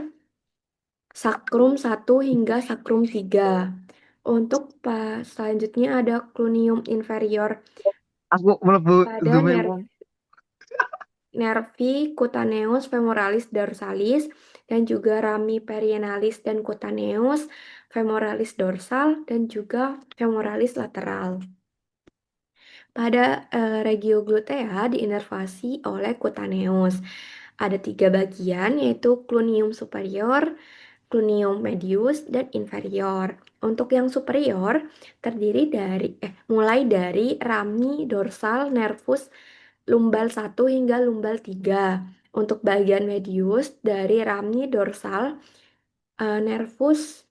sakrum 1 hingga sakrum 3. Untuk selanjutnya ada clunium inferior Aku mlebu pada Zoom wong. nervi cutaneus femoralis dorsalis dan juga rami perienalis dan cutaneus femoralis dorsal dan juga femoralis lateral. Pada regio glutea diinervasi oleh cutaneus. Ada 3 bagian yaitu clunium superior, clunium medius, dan inferior. Untuk yang superior terdiri dari mulai dari rami dorsal nervus lumbal 1 hingga lumbal 3. Untuk bagian medius dari rami dorsal nervus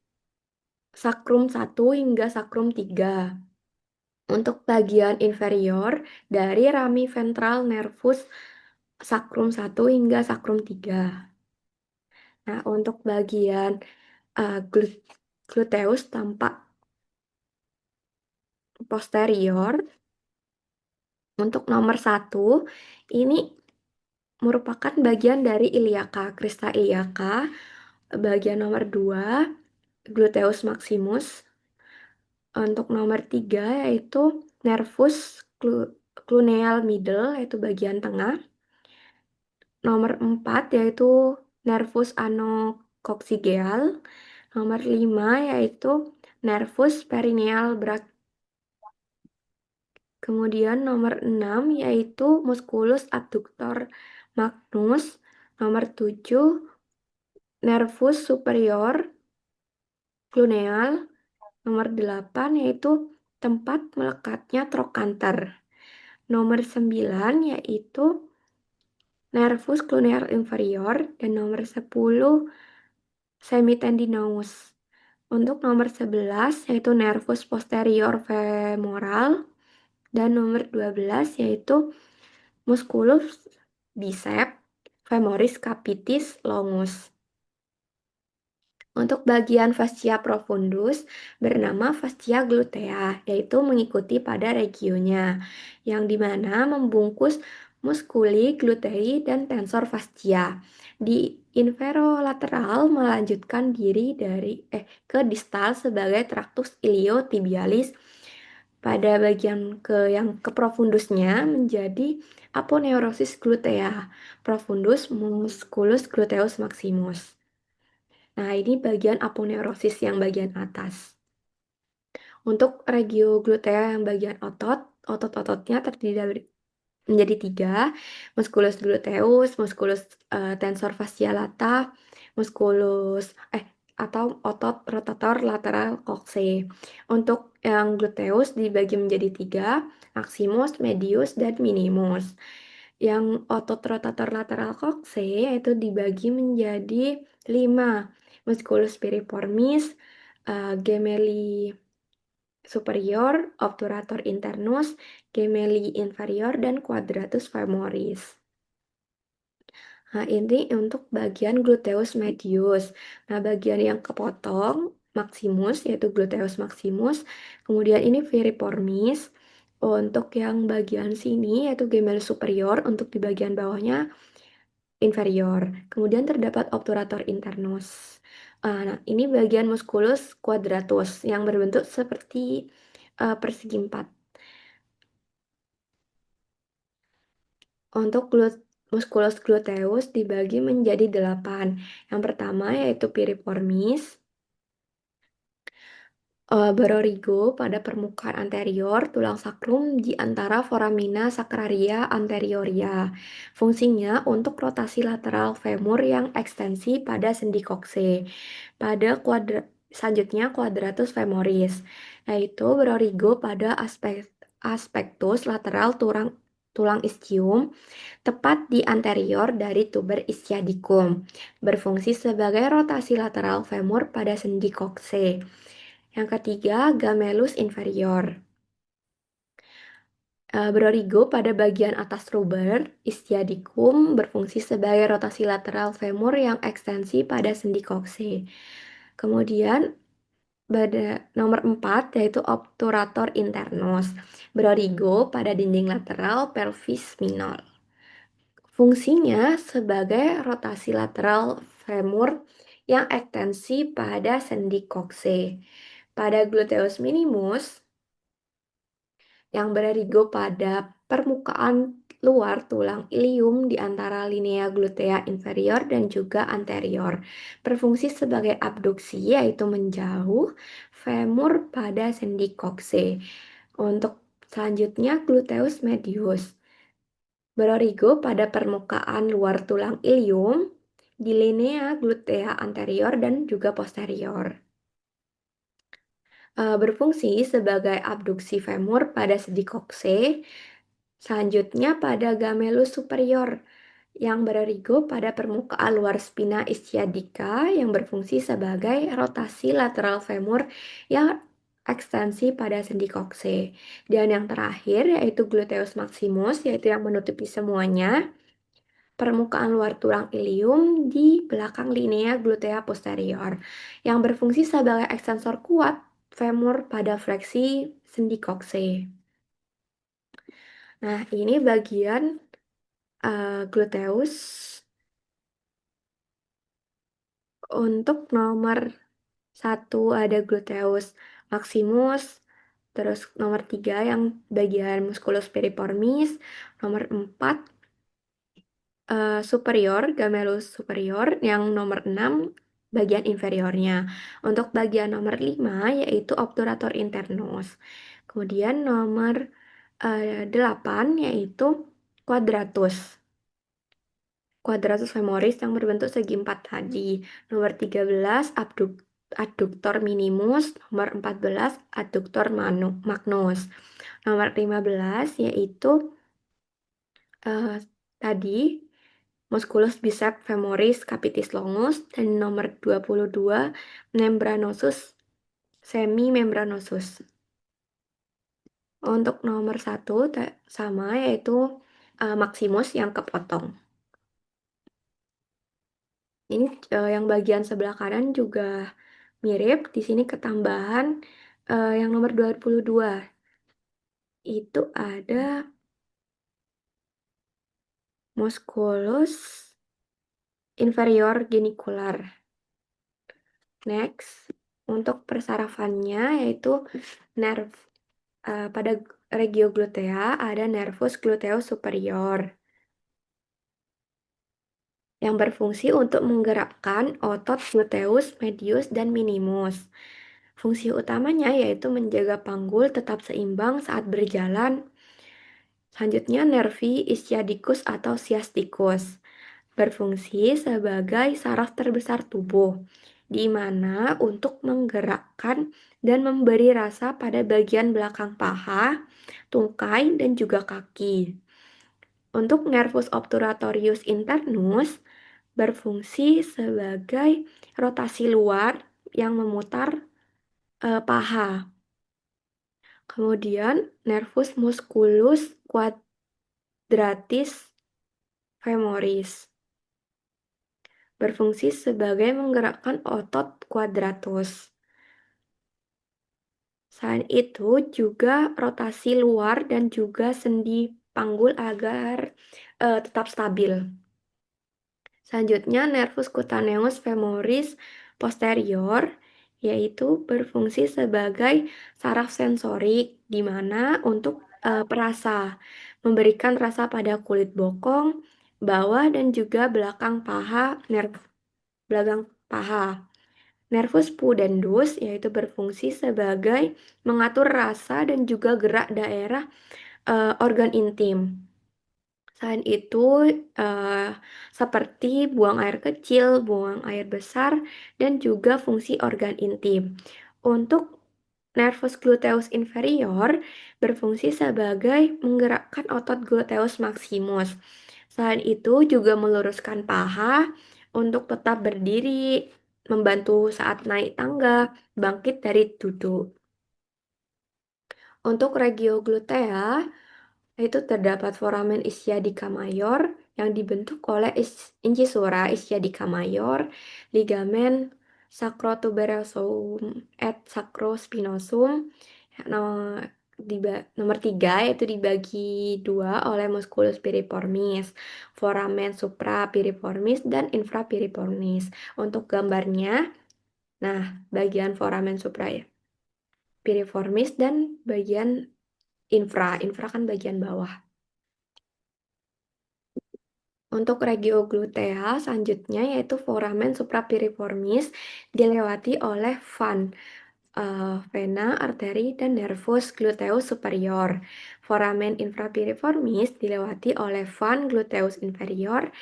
sakrum 1 hingga sakrum 3. Untuk bagian inferior dari rami ventral nervus sakrum 1 hingga sakrum 3. Nah, untuk bagian gluteus tampak posterior. Untuk nomor 1, ini merupakan bagian dari iliaca, krista iliaca. Bagian nomor 2, gluteus maximus. Untuk nomor 3 yaitu nervus cluneal middle, yaitu bagian tengah. Nomor 4 yaitu nervus anococcygeal. Nomor 5 yaitu nervus perineal Kemudian nomor 6 yaitu musculus abductor magnus. Nomor 7 nervus superior cluneal. Nomor 8 yaitu tempat melekatnya trochanter. Nomor 9 yaitu nervus cluneal inferior dan nomor 10 semitendinous. Untuk nomor 11 yaitu nervus posterior femoral dan nomor 12 yaitu musculus bicep femoris capitis longus. Untuk bagian fascia profundus bernama fascia glutea, yaitu mengikuti pada regionnya, yang dimana membungkus musculi glutei dan tensor fascia. Di inferolateral melanjutkan diri ke distal sebagai tractus iliotibialis Pada bagian yang ke profundusnya menjadi aponeurosis glutea, profundus musculus gluteus maximus. Nah, ini bagian aponeurosis yang bagian atas. Untuk regio glutea yang bagian otot, otot-ototnya terdiri dari menjadi tiga, musculus gluteus, musculus tensor fascia lata, musculus atau otot rotator lateral coccyx. Untuk yang gluteus dibagi menjadi tiga, maximus, medius, dan minimus. Yang otot rotator lateral coccyx itu dibagi menjadi lima, musculus piriformis, gemelli superior, obturator internus, gemelli inferior, dan quadratus femoris. Nah, ini untuk bagian gluteus medius. Nah, bagian yang kepotong, maximus, yaitu gluteus maximus. Kemudian ini piriformis. Untuk yang bagian sini, yaitu gemelli superior, untuk di bagian bawahnya inferior. Kemudian terdapat obturator internus. Nah, ini bagian musculus quadratus yang berbentuk seperti persegi empat. Untuk musculus gluteus dibagi menjadi 8. Yang pertama yaitu piriformis, berorigo pada permukaan anterior tulang sakrum di antara foramina sacraria anterioria. Fungsinya untuk rotasi lateral femur yang ekstensi pada sendi coccyx. Selanjutnya quadratus femoris, yaitu berorigo pada aspektus lateral tulang ischium tepat di anterior dari tuber ischiadicum, berfungsi sebagai rotasi lateral femur pada sendi coccyx. Yang ketiga, gemellus inferior. Berorigo pada bagian atas tuber ischiadicum, berfungsi sebagai rotasi lateral femur yang ekstensi pada sendi coccyx. Kemudian pada nomor 4 yaitu obturator internus, berorigo pada dinding lateral pelvis minor. Fungsinya sebagai rotasi lateral femur yang ekstensi pada sendi coccyx. Pada gluteus minimus yang berorigo pada permukaan luar tulang ilium di antara linea glutea inferior dan juga anterior. Berfungsi sebagai abduksi yaitu menjauh femur pada sendi coccyx. Untuk selanjutnya gluteus medius. Berorigo pada permukaan luar tulang ilium di linea glutea anterior dan juga posterior. Berfungsi sebagai abduksi femur pada sendi coccyx. Selanjutnya pada gemellus superior yang berorigo pada permukaan luar spina ischiadica yang berfungsi sebagai rotasi lateral femur yang ekstensi pada sendi coccyx. Dan yang terakhir yaitu gluteus maximus, yaitu yang menutupi semuanya permukaan luar tulang ilium di belakang linea glutea posterior yang berfungsi sebagai ekstensor kuat femur pada fleksi sendi coccyx. Nah, ini bagian gluteus. Untuk nomor 1 ada gluteus maximus, terus nomor 3 yang bagian musculus piriformis, nomor 4 superior, gemellus superior, yang nomor 6 bagian inferiornya. Untuk bagian nomor 5 yaitu obturator internus. Kemudian nomor 8 yaitu quadratus. Quadratus femoris yang berbentuk segi 4 tadi. Nomor 13 adductor minimus, nomor 14 adductor magnus. Nomor 15 yaitu tadi musculus biceps femoris capitis longus, dan nomor 22 membranosus semimembranosus. Untuk nomor 1 sama yaitu maximus yang kepotong. Ini yang bagian sebelah kanan juga mirip. Di sini ketambahan yang nomor 22. Itu ada musculus inferior genicular. Next, untuk persarafannya yaitu nerve pada regio glutea ada nervus gluteus superior yang berfungsi untuk menggerakkan otot gluteus medius dan minimus. Fungsi utamanya yaitu menjaga panggul tetap seimbang saat berjalan. Selanjutnya, nervi ischiadicus atau sciaticus berfungsi sebagai saraf terbesar tubuh, di mana untuk menggerakkan dan memberi rasa pada bagian belakang paha, tungkai, dan juga kaki. Untuk nervus obturatorius internus berfungsi sebagai rotasi luar yang memutar paha. Kemudian nervus musculus quadratis femoris berfungsi sebagai menggerakkan otot quadratus. Selain itu juga rotasi luar dan juga sendi panggul agar tetap stabil. Selanjutnya nervus cutaneus femoris posterior yaitu berfungsi sebagai saraf sensorik di mana untuk perasa memberikan rasa pada kulit bokong, bawah dan juga belakang paha, belakang paha. Nervus pudendus yaitu berfungsi sebagai mengatur rasa dan juga gerak daerah organ intim. Selain itu, seperti buang air kecil, buang air besar, dan juga fungsi organ intim. Untuk nervus gluteus inferior berfungsi sebagai menggerakkan otot gluteus maximus. Selain itu juga meluruskan paha untuk tetap berdiri, membantu saat naik tangga, bangkit dari duduk. Untuk regio glutea, itu terdapat foramen ischiadica mayor yang dibentuk oleh incisura ischiadica mayor, ligamen sacrotuberosum et sacrospinosum. Nomor 3 yaitu dibagi dua oleh musculus piriformis, foramen suprapiriformis dan infrapiriformis. Untuk gambarnya, nah bagian foramen suprapiriformis dan bagian infra kan bagian bawah. Untuk regio glutea selanjutnya yaitu foramen suprapiriformis dilewati oleh vena, arteri, dan nervus gluteus superior. Foramen infrapiriformis dilewati oleh gluteus inferior,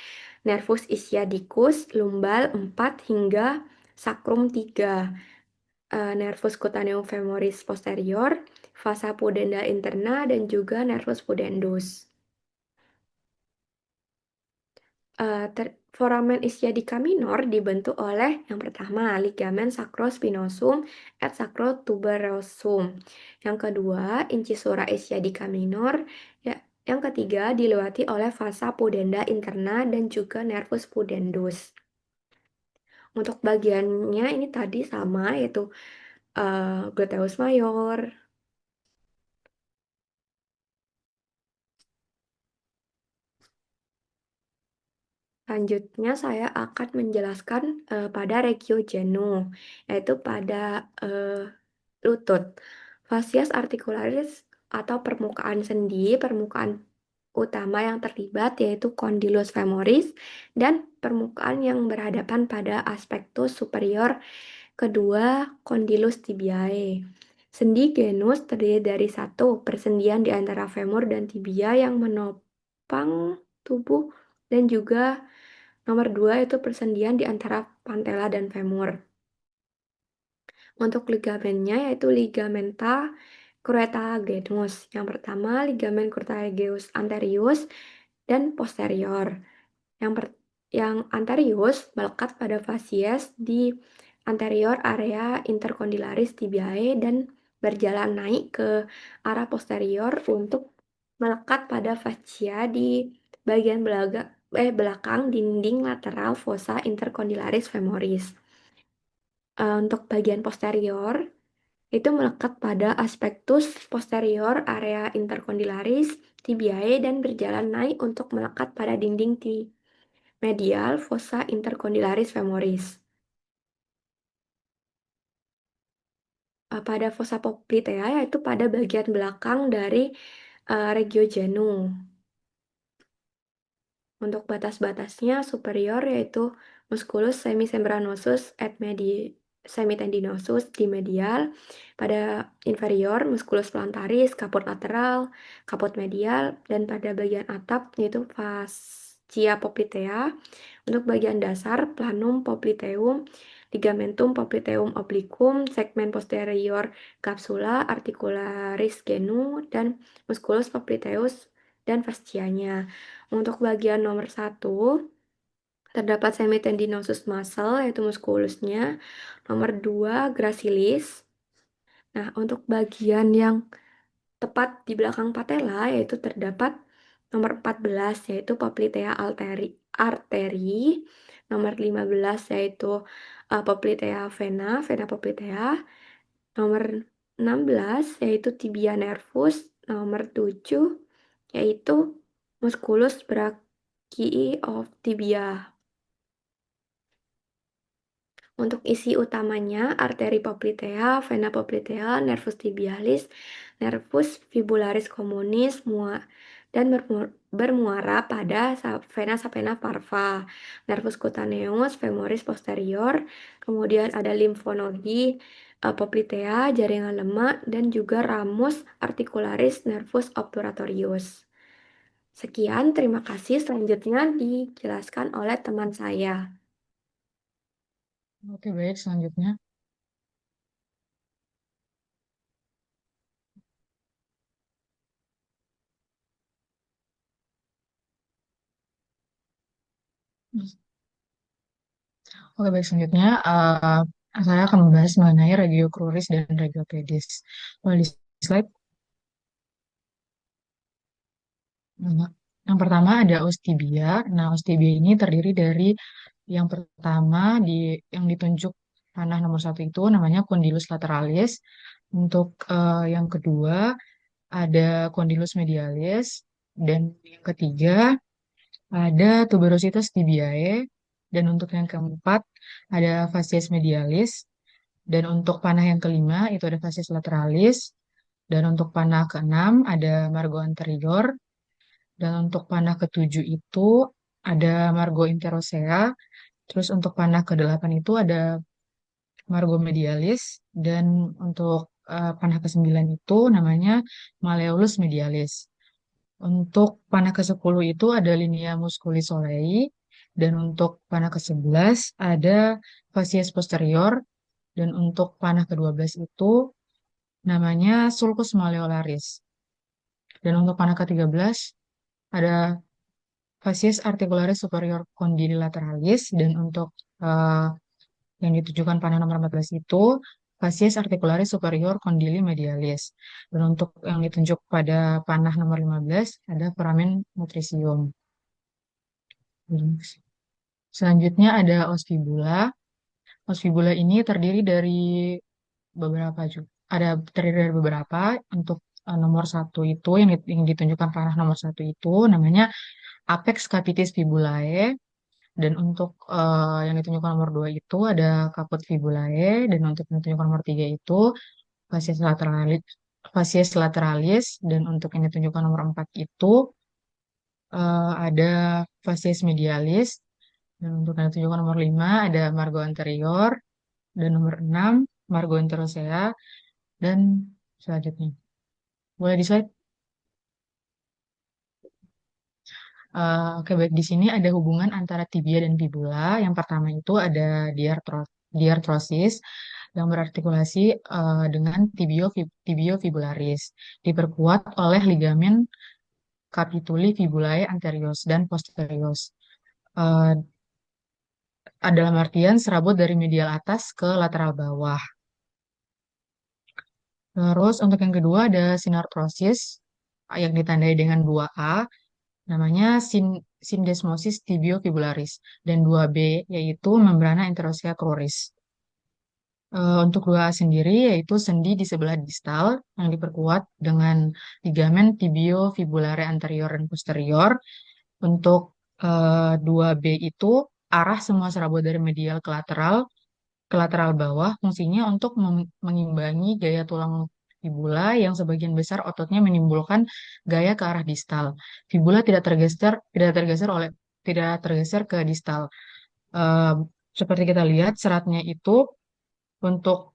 nervus ischiadicus, lumbal 4 hingga sacrum 3, nervus cutaneum femoris posterior, vasa pudenda interna, dan juga nervus pudendus. Foramen ischiadica minor dibentuk oleh yang pertama ligamen sacrospinosum et sacrotuberosum. Yang kedua incisura ischiadica minor. Ya, yang ketiga dilewati oleh vasa pudenda interna dan juga nervus pudendus. Untuk bagiannya ini tadi sama yaitu gluteus mayor. Selanjutnya saya akan menjelaskan pada regio genu, yaitu pada lutut. Fasias articularis atau permukaan sendi, permukaan utama yang terlibat yaitu condylus femoris dan permukaan yang berhadapan pada aspektus superior kedua condylus tibiae. Sendi genus terdiri dari satu persendian di antara femur dan tibia yang menopang tubuh dan juga nomor 2 itu persendian di antara patella dan femur. Untuk ligamennya yaitu ligamenta cruentagenus. Yang pertama ligamen cruentagenus anterius dan posterior. Yang anterius melekat pada fasies di anterior area intercondylaris tibiae dan berjalan naik ke arah posterior untuk melekat pada fascia di bagian belakang dinding lateral fossa intercondylaris femoris. Untuk bagian posterior itu melekat pada aspektus posterior area intercondylaris tibiae dan berjalan naik untuk melekat pada dinding medial fossa intercondylaris femoris. pada fossa poplitea, yaitu pada bagian belakang dari regio genu. Untuk batas-batasnya superior yaitu musculus semimembranosus et semitendinosus di medial. Pada inferior musculus plantaris, caput lateral, caput medial, dan pada bagian atap yaitu fascia poplitea. Untuk bagian dasar planum popliteum, ligamentum popliteum obliquum, segmen posterior capsula, articularis genu, dan musculus popliteus dan fascianya. Untuk bagian nomor 1, terdapat semitendinosus muscle, yaitu muskulusnya. Nomor 2, gracilis. Nah, untuk bagian yang tepat di belakang patella, yaitu terdapat nomor 14, yaitu poplitea arteri. Nomor 15, yaitu poplitea vena, vena poplitea. Nomor 16, yaitu tibia nervus. Nomor 7, yaitu musculus brachii of tibia. Untuk isi utamanya, arteri poplitea, vena poplitea, nervus tibialis, nervus fibularis communis, dan bermuara pada vena sapena parva, nervus cutaneus femoris posterior, kemudian ada limfonodi poplitea, jaringan lemak, dan juga ramus articularis nervus obturatorius. Sekian, terima kasih. Selanjutnya dijelaskan oleh teman saya. Oke, baik. Selanjutnya. Oke, baik. Selanjutnya, saya akan membahas mengenai regio cruris dan regio pedis. Boleh di slide. Nah, yang pertama ada ostibia. Nah, ostibia ini terdiri dari yang pertama yang ditunjuk panah nomor 1 itu namanya condylus lateralis. Untuk yang kedua ada condylus medialis, dan yang ketiga ada tuberositas tibiae, dan untuk yang keempat ada fascies medialis, dan untuk panah yang kelima itu ada fascies lateralis, dan untuk panah keenam ada margo anterior, dan untuk panah ketujuh itu ada margo interosea. Terus untuk panah ke-8 itu ada margo medialis, dan untuk panah ke-9 itu namanya malleolus medialis. Untuk panah ke-10 itu ada linea musculi solei, dan untuk panah ke-11 ada fascies posterior, dan untuk panah ke-12 itu namanya sulcus malleolaris. Dan untuk panah ke-13 ada fascies articularis superior condyle lateralis, dan untuk eh, yang ditujukan panah nomor 14 itu fascies articularis superior condyle medialis. Dan untuk yang ditunjuk pada panah nomor 15 ada foramen nutritium. Selanjutnya ada ospibula. Ospibula ini terdiri dari beberapa juga. Ada terdiri dari beberapa. Untuk nomor 1 itu yang ditunjukkan panah nomor 1 itu namanya apex capitis fibulae. Dan untuk yang ditunjukkan nomor 2 itu ada caput fibulae. Dan untuk yang ditunjukkan nomor 3 itu fascies lateralis. Fascies lateralis. Dan untuk yang ditunjukkan nomor 4 itu ada fascies medialis. Dan untuk yang ditunjukkan nomor 5 ada margo anterior. Dan nomor 6 margo interosea. Dan selanjutnya. Boleh di slide? Oke, baik. Di sini ada hubungan antara tibia dan fibula. Yang pertama itu ada diartrosis yang berartikulasi dengan tibiofibularis, diperkuat oleh ligamen capituli fibulae anterior dan posterior. Eh, dalam artian serabut dari medial atas ke lateral bawah. Terus untuk yang kedua ada sinartrosis yang ditandai dengan 2A, namanya syndesmosis tibiofibularis, dan 2B yaitu membrana interosea cruris. Untuk 2A sendiri yaitu sendi di sebelah distal yang diperkuat dengan ligamen tibiofibulare anterior dan posterior. Untuk 2B itu arah semua serabut dari medial ke lateral, ke lateral bawah, fungsinya untuk mengimbangi gaya tulang fibula yang sebagian besar ototnya menimbulkan gaya ke arah distal. Fibula tidak tergeser ke distal. Eh, Seperti kita lihat seratnya itu untuk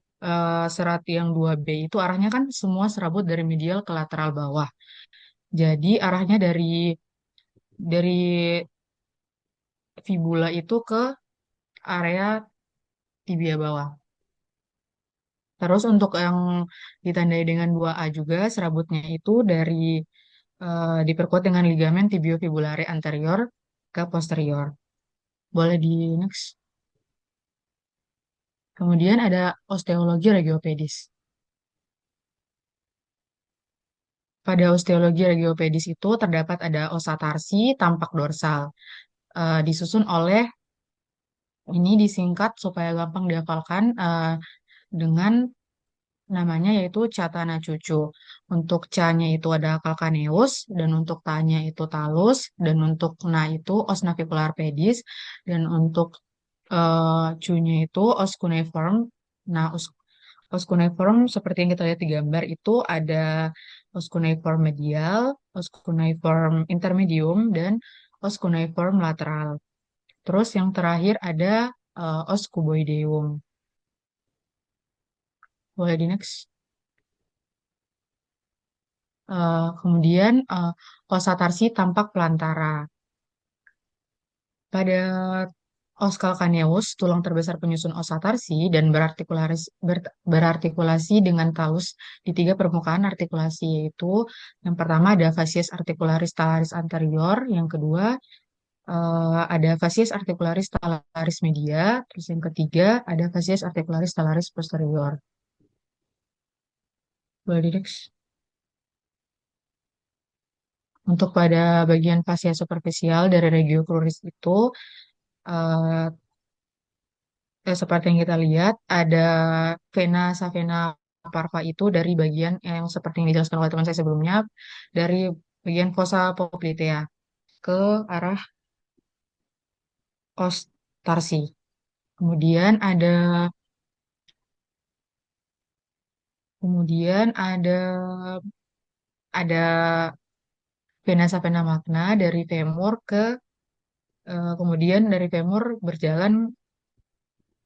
serat yang 2B itu arahnya kan semua serabut dari medial ke lateral bawah. Jadi arahnya dari fibula itu ke area tibia bawah. Terus untuk yang ditandai dengan 2A juga serabutnya itu diperkuat dengan ligamen tibiofibulare anterior ke posterior. Boleh di next. Kemudian ada osteologi regiopedis. Pada osteologi regiopedis itu terdapat ada osa tarsi tampak dorsal. Disusun oleh ini disingkat supaya gampang dihafalkan dengan namanya yaitu Catana Cucu. Untuk ca-nya itu ada calcaneus, dan untuk ta-nya itu talus, dan untuk na itu os navicular pedis, dan untuk cu-nya itu os cuneiform. Nah, os cuneiform seperti yang kita lihat di gambar itu ada os cuneiform medial, os cuneiform intermedium, dan os cuneiform lateral. Terus yang terakhir ada os cuboideum. Boleh di next. Kemudian osa tarsi tampak pelantara. Pada os calcaneus, tulang terbesar penyusun osa tarsi dan berartikulasi dengan talus di tiga permukaan artikulasi, yaitu yang pertama ada facies articularis talaris anterior, yang kedua ada facies articularis talaris media, terus yang ketiga ada facies articularis talaris posterior. Boleh di next. Untuk pada bagian fascia superficial dari regio cruris itu, eh, seperti yang kita lihat, ada vena savena parva itu dari bagian yang seperti yang dijelaskan oleh teman saya sebelumnya, dari bagian fossa poplitea ke arah os tarsi. Kemudian kemudian ada vena savena magna dari femur kemudian dari femur berjalan.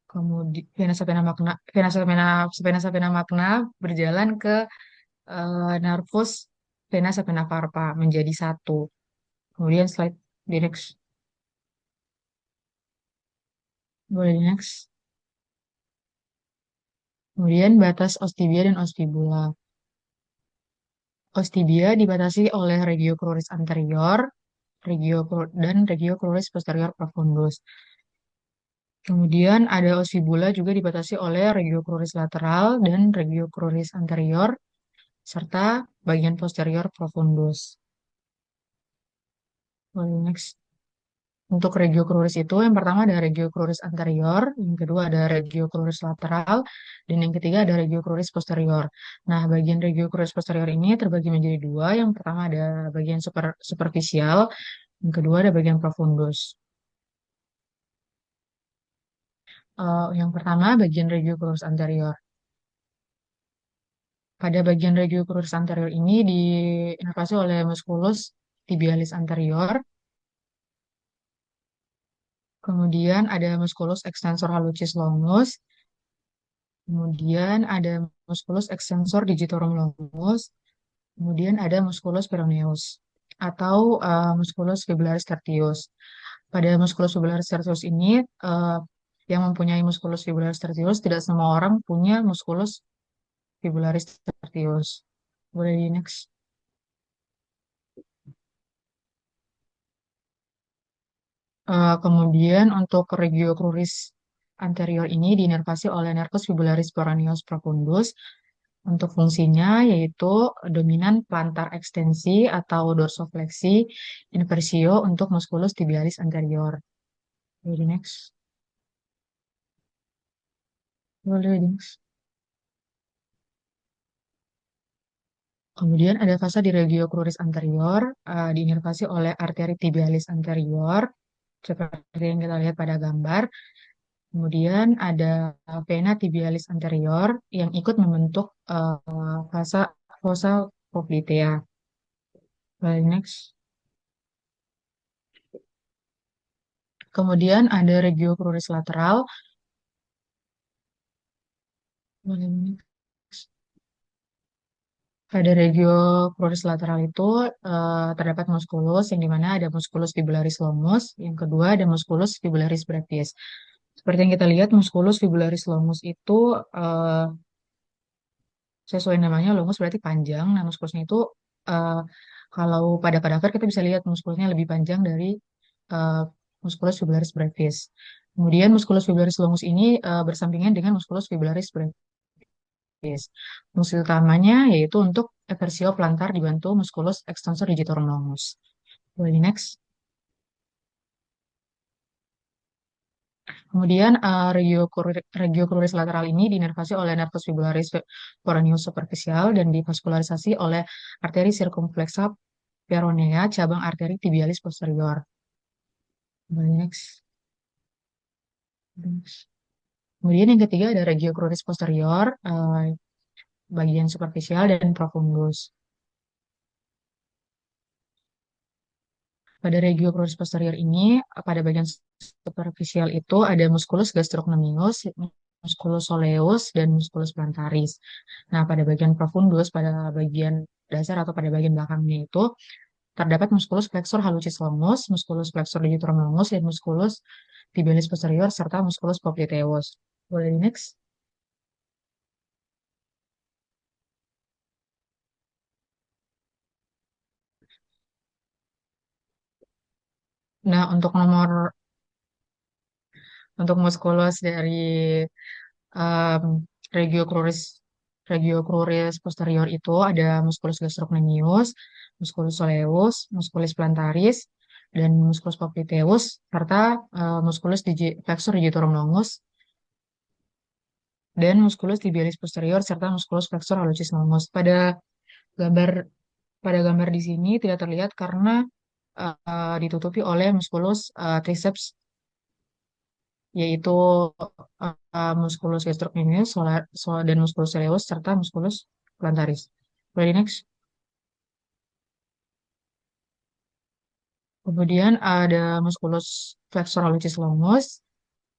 Kemudian vena sapena magna berjalan ke nervus vena sapena varpa menjadi satu. Kemudian slide di next. Boleh di next. Kemudian batas ostibia dan ostibula. Ostibia dibatasi oleh regio cruris anterior, dan regio cruris posterior profundus. Kemudian ada ostibula juga dibatasi oleh regio cruris lateral dan regio cruris anterior serta bagian posterior profundus. Boleh next. Untuk regio cruris itu yang pertama ada regio cruris anterior, yang kedua ada regio cruris lateral, dan yang ketiga ada regio cruris posterior. Nah, bagian regio cruris posterior ini terbagi menjadi dua. Yang pertama ada bagian superficial, yang kedua ada bagian profundus. Yang pertama bagian regio cruris anterior. Pada bagian regio cruris anterior ini diinervasi oleh musculus tibialis anterior. Kemudian ada musculus extensor hallucis longus. Kemudian ada musculus extensor digitorum longus. Kemudian ada musculus peroneus atau musculus fibularis tertius. Pada musculus fibularis tertius ini yang mempunyai musculus fibularis tertius tidak semua orang punya musculus fibularis tertius. Boleh di next. Kemudian untuk regio cruris anterior ini diinervasi oleh nervus fibularis peroneus profundus. Untuk fungsinya yaitu dominan plantar ekstensi atau dorsofleksi inversio untuk musculus tibialis anterior. Jadi next. Boleh next. Kemudian ada fasa di regio cruris anterior, diinervasi oleh arteri tibialis anterior, seperti yang kita lihat pada gambar. Kemudian ada vena tibialis anterior yang ikut membentuk fossa fossa poplitea. Next. Kemudian ada regio cruris lateral. Pada regio cruris lateral itu terdapat muskulus yang dimana ada musculus fibularis longus, yang kedua ada musculus fibularis brevis. Seperti yang kita lihat, musculus fibularis longus itu eh, sesuai namanya longus berarti panjang. Nah, muskulusnya itu eh, kalau pada kadaver kita bisa lihat muskulnya lebih panjang dari eh, musculus fibularis brevis. Kemudian musculus fibularis longus ini bersampingan dengan musculus fibularis brevis. Fungsi utamanya yaitu untuk eversio plantar dibantu musculus extensor digitorum longus. Boleh next. Kemudian regio cruris lateral ini dinervasi oleh nervus fibularis peroneus superficial dan divaskularisasi oleh arteri circumflexa peronea cabang arteri tibialis posterior. Boleh next. Kemudian yang ketiga ada regio cruris posterior, bagian superficial dan profundus. Pada regio cruris posterior ini, pada bagian superficial itu ada musculus gastrocnemius, musculus soleus, dan musculus plantaris. Nah, pada bagian profundus, pada bagian dasar atau pada bagian belakangnya itu, terdapat musculus flexor hallucis longus, musculus flexor digitorum longus, dan musculus tibialis posterior, serta musculus popliteus. Boleh di next? Nah, untuk muskulus dari um, regio cruris posterior itu ada musculus gastrocnemius, musculus soleus, musculus plantaris, dan musculus popliteus serta musculus flexor digitorum longus dan musculus tibialis posterior serta musculus flexor hallucis longus. Gambar pada gambar di sini tidak terlihat karena ditutupi oleh musculus triceps yaitu musculus gastrocnemius dan musculus soleus serta musculus plantaris. Ready next. Kemudian ada musculus flexor hallucis longus,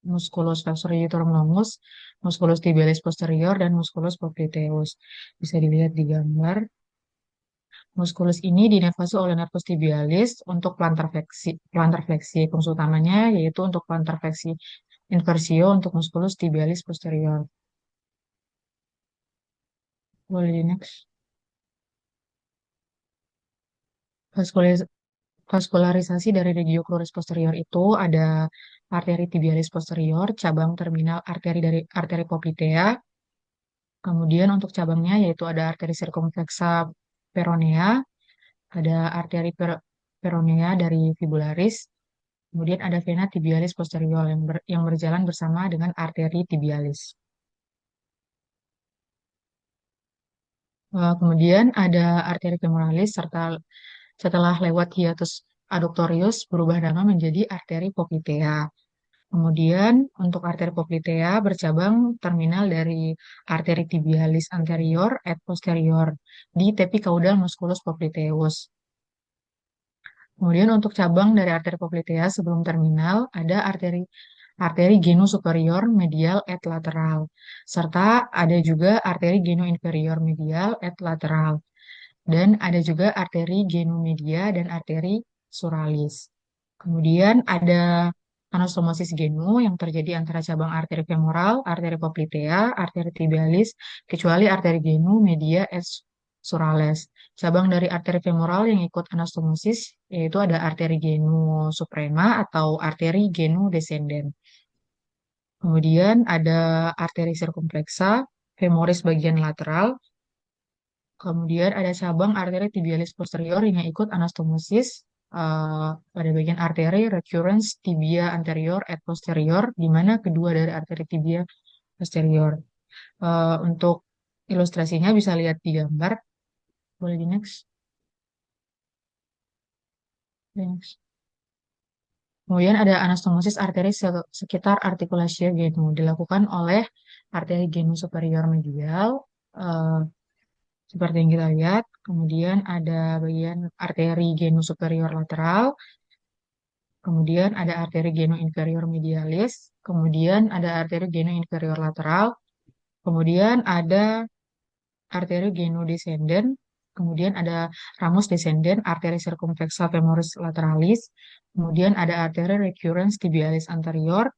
musculus flexor digitorum longus, musculus tibialis posterior, dan musculus popliteus. Bisa dilihat di gambar. Musculus ini dinervasi oleh nervus tibialis untuk plantar fleksi. Plantar fleksi fungsi utamanya yaitu untuk plantar fleksi inversio untuk musculus tibialis posterior. Boleh di next. Vaskulis- Vaskularisasi dari regio cruris posterior itu ada arteri tibialis posterior, cabang terminal arteri dari arteri poplitea. Kemudian untuk cabangnya yaitu ada arteri circumflexa peronea, ada arteri peronea dari fibularis, kemudian ada vena tibialis posterior yang berjalan bersama dengan arteri tibialis. Kemudian ada arteri femoralis serta setelah lewat hiatus adductorius berubah nama menjadi arteri poplitea. Kemudian untuk arteri poplitea bercabang terminal dari arteri tibialis anterior et posterior di tepi caudal musculus popliteus. Kemudian untuk cabang dari arteri poplitea sebelum terminal ada arteri arteri genu superior medial et lateral serta ada juga arteri genu inferior medial et lateral dan ada juga arteri genu media dan arteri suralis. Kemudian ada anastomosis genu yang terjadi antara cabang arteri femoral, arteri poplitea, arteri tibialis, kecuali arteri genu media et suralis. Cabang dari arteri femoral yang ikut anastomosis yaitu ada arteri genu suprema atau arteri genu descendens. Kemudian ada arteri circumflexa femoris bagian lateral. Kemudian ada cabang arteri tibialis posterior yang ikut anastomosis pada bagian arteri recurrence tibia anterior et posterior, di mana kedua dari arteri tibia posterior. Untuk ilustrasinya bisa lihat di gambar. Boleh di next. Next. Kemudian ada anastomosis arteri sekitar artikulasia genu dilakukan oleh arteri genu superior medial eh, seperti yang kita lihat. Kemudian ada bagian arteri genu superior lateral, kemudian ada arteri genu inferior medialis, kemudian ada arteri genu inferior lateral, kemudian ada arteri genu descendens, kemudian ada ramus descendens, arteri circumflexa femoris lateralis, kemudian ada arteri recurrens tibialis anterior,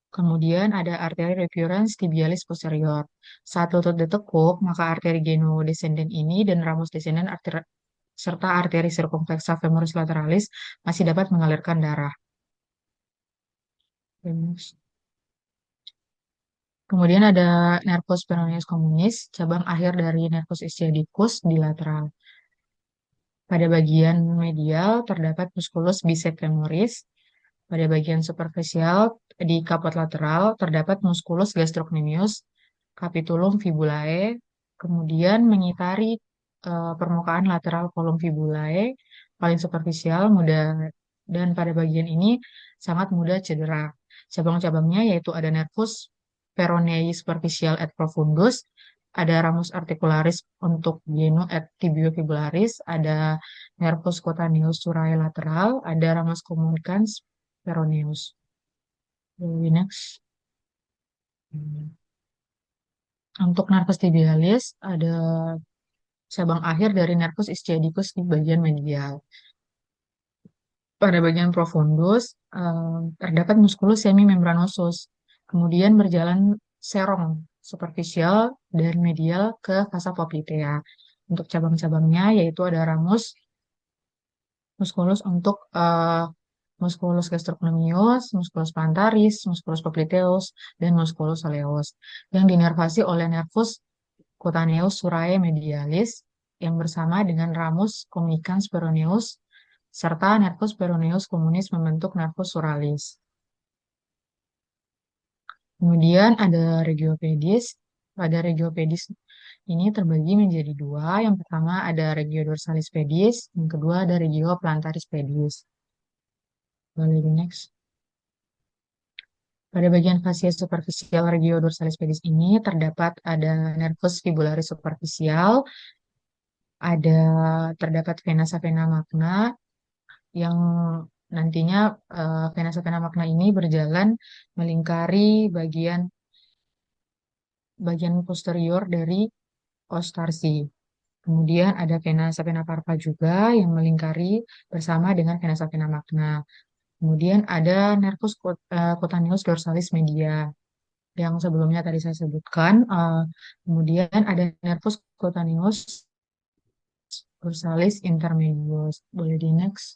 kemudian ada arteri recurrens tibialis posterior. Saat lutut ditekuk, maka arteri genu descendens ini dan ramus descendens serta arteri circumflexa femoris lateralis masih dapat mengalirkan darah. Kemudian ada nervus peroneus communis, cabang akhir dari nervus ischiadicus di lateral. Pada bagian medial terdapat musculus bisecfemoris. Pada bagian superficial di kapot lateral terdapat musculus gastrocnemius, capitulum fibulae, kemudian mengitari permukaan lateral kolom fibulae, paling superficial mudah dan pada bagian ini sangat mudah cedera. Cabang-cabangnya yaitu ada nervus peronei superficial et profundus, ada ramus articularis untuk genu et tibiofibularis, ada nervus cutaneus surae lateral, ada ramus communicans peroneus. Next. Untuk nervus tibialis ada cabang akhir dari nervus ischiadicus di bagian medial. Pada bagian profundus terdapat musculus semimembranosus, kemudian berjalan serong superficial dan medial ke vasa poplitea. Untuk cabang-cabangnya yaitu ada ramus musculus untuk musculus gastrocnemius, musculus plantaris, musculus popliteus, dan musculus soleus yang dinervasi oleh nervus cutaneus surae medialis yang bersama dengan ramus communicans peroneus serta nervus peroneus communis membentuk nervus suralis. Kemudian ada regiopedis. Pada regiopedis ini terbagi menjadi dua. Yang pertama ada regio dorsalis pedis, yang kedua ada regio plantaris pedis. Boleh di next. Pada bagian fasia superficial regio dorsalis pedis ini terdapat ada nervus fibularis superficial, ada terdapat vena savena magna yang nantinya vena savena magna ini berjalan melingkari bagian posterior dari os tarsi. Kemudian ada vena savena parva juga yang melingkari bersama dengan vena savena magna. Kemudian ada nervus cutaneus dorsalis media yang sebelumnya tadi saya sebutkan. Kemudian ada nervus cutaneus dorsalis intermedius. Boleh di next.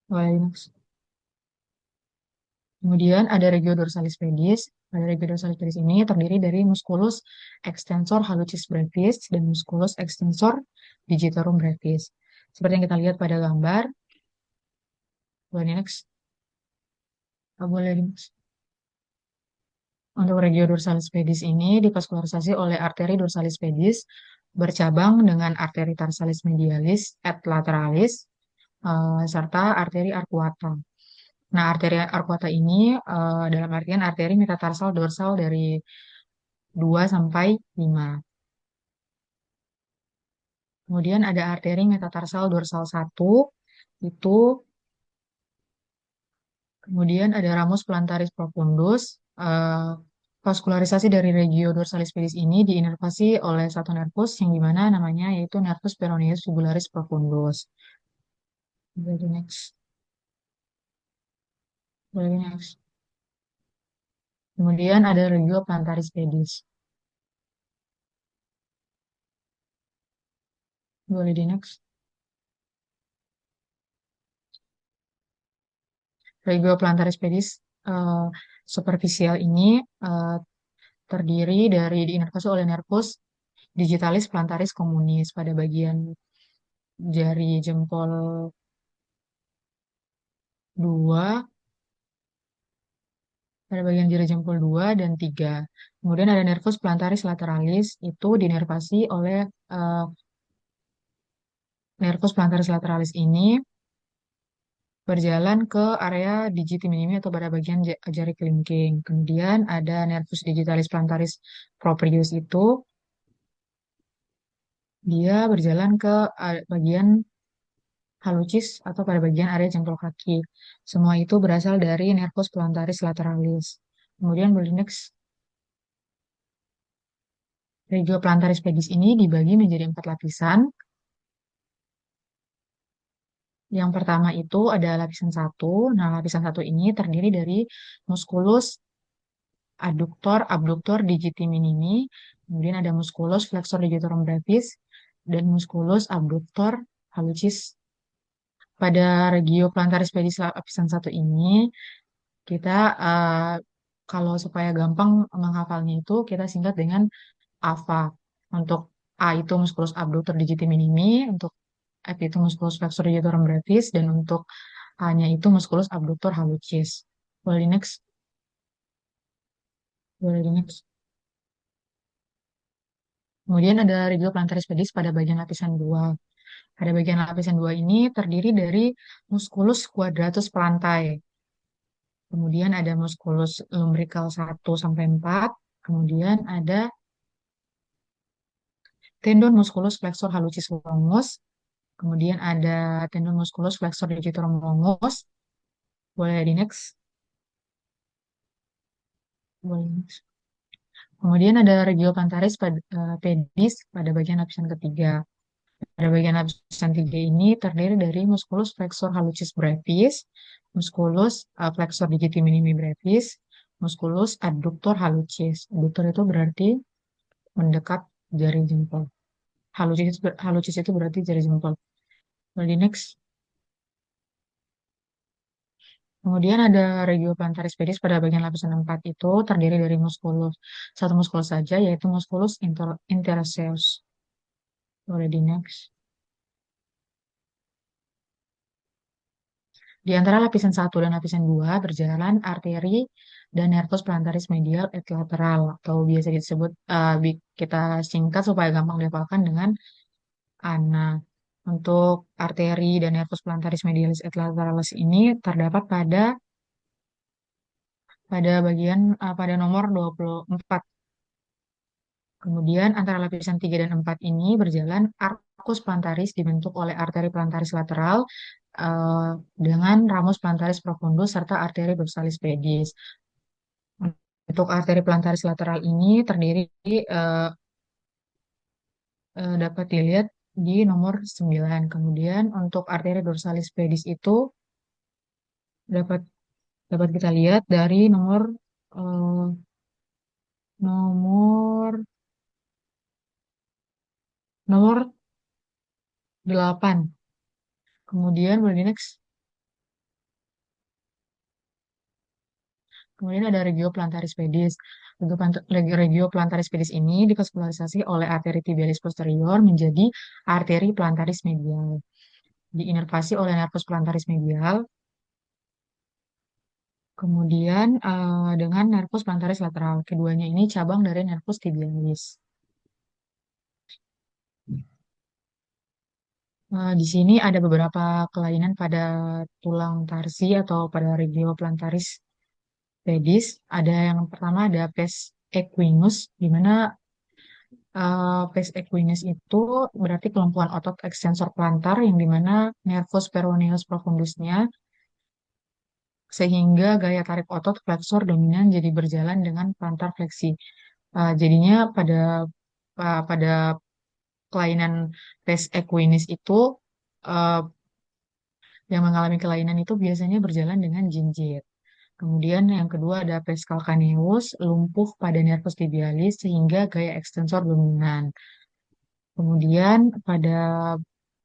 Boleh di next. Kemudian ada regio dorsalis pedis. Pada regio dorsalis pedis ini terdiri dari musculus extensor hallucis brevis dan musculus extensor digitorum brevis. Seperti yang kita lihat pada gambar. Boleh di next. Boleh di next. Untuk regio dorsalis pedis ini divaskularisasi oleh arteri dorsalis pedis bercabang dengan arteri tarsalis medialis et lateralis serta arteri arcuata. Nah, arteri arcuata ini dalam artian arteri metatarsal dorsal dari 2 sampai 5. Kemudian ada arteri metatarsal dorsal 1 itu, kemudian ada ramus plantaris profundus. Vaskularisasi dari regio dorsalis pedis ini diinervasi oleh satu nervus yang dimana namanya yaitu nervus peroneus fibularis profundus. Boleh next. Boleh next. Kemudian ada regio plantaris pedis. Boleh di next. Regio plantaris pedis superficial ini terdiri dari diinervasi oleh nervus digitalis plantaris communis pada bagian jari jempol 2, pada bagian jari jempol 2 dan 3. Kemudian ada nervus plantaris lateralis itu dinervasi oleh nervus plantaris lateralis ini berjalan ke area digiti minimi atau pada bagian jari kelingking. Kemudian ada nervus digitalis plantaris proprius itu dia berjalan ke bagian hallucis atau pada bagian area jempol kaki. Semua itu berasal dari nervus plantaris lateralis. Kemudian next, regio plantaris pedis ini dibagi menjadi 4 lapisan. Yang pertama itu ada lapisan satu. Nah, lapisan satu ini terdiri dari musculus adductor, abductor, digiti minimi. Kemudian ada musculus flexor digitorum brevis dan musculus abductor hallucis. Pada regio plantaris pedis lapisan satu ini, kita kalau supaya gampang menghafalnya itu kita singkat dengan AVA. Untuk A itu musculus abductor digiti minimi, untuk F itu musculus flexor digitorum brevis, dan untuk A-nya itu musculus abductor hallucis. Boleh di next? Boleh di next. Kemudian ada regio plantaris pedis pada bagian lapisan 2. Pada bagian lapisan 2 ini terdiri dari musculus quadratus plantae. Kemudian ada musculus lumbrical 1 sampai 4. Kemudian ada tendon musculus flexor hallucis longus. Kemudian ada tendon musculus flexor digitorum longus. Boleh di next? Boleh next. Kemudian ada regio plantaris pedis pada bagian lapisan ketiga. Pada bagian lapisan 3 ini terdiri dari musculus flexor hallucis brevis, musculus flexor digiti minimi brevis, musculus adductor hallucis. Adductor itu berarti mendekat jari jempol. Hallucis itu berarti jari jempol. Lalu di next. Kemudian ada regio plantaris pedis pada bagian lapisan 4 itu terdiri dari satu muskulus saja, yaitu musculus interosseus. Boleh di next. Di antara lapisan 1 dan lapisan 2 berjalan arteri dan nervus plantaris medial et lateral atau biasa disebut kita singkat supaya gampang dihafalkan dengan ANA. Untuk arteri dan nervus plantaris medialis et lateralis ini terdapat pada nomor 24. Kemudian antara lapisan 3 dan 4 ini berjalan arcus plantaris dibentuk oleh arteri plantaris lateral eh, dengan ramus plantaris profundus serta arteri dorsalis pedis. Untuk arteri plantaris lateral ini terdiri eh, dapat dilihat di nomor 9. Kemudian untuk arteri dorsalis pedis itu dapat dapat kita lihat dari eh, nomor nomor 8. Kemudian boleh di next. Kemudian ada regio plantaris pedis. Regio plantaris pedis ini divaskularisasi oleh arteri tibialis posterior menjadi arteri plantaris medial. Diinervasi oleh nervus plantaris medial. Kemudian dengan nervus plantaris lateral. Keduanya ini cabang dari nervus tibialis. Di sini ada beberapa kelainan pada tulang tarsi atau pada regio plantaris pedis. Ada yang pertama ada pes equinus, di mana pes equinus itu berarti kelumpuhan otot ekstensor plantar yang dimana nervus peroneus profundusnya sehingga gaya tarik otot flexor dominan jadi berjalan dengan plantar fleksi. Jadinya pada kelainan pes equinus itu eh, yang mengalami kelainan itu biasanya berjalan dengan jinjit. Kemudian yang kedua ada pes calcaneus, lumpuh pada nervus tibialis sehingga gaya ekstensor dominan. Kemudian pada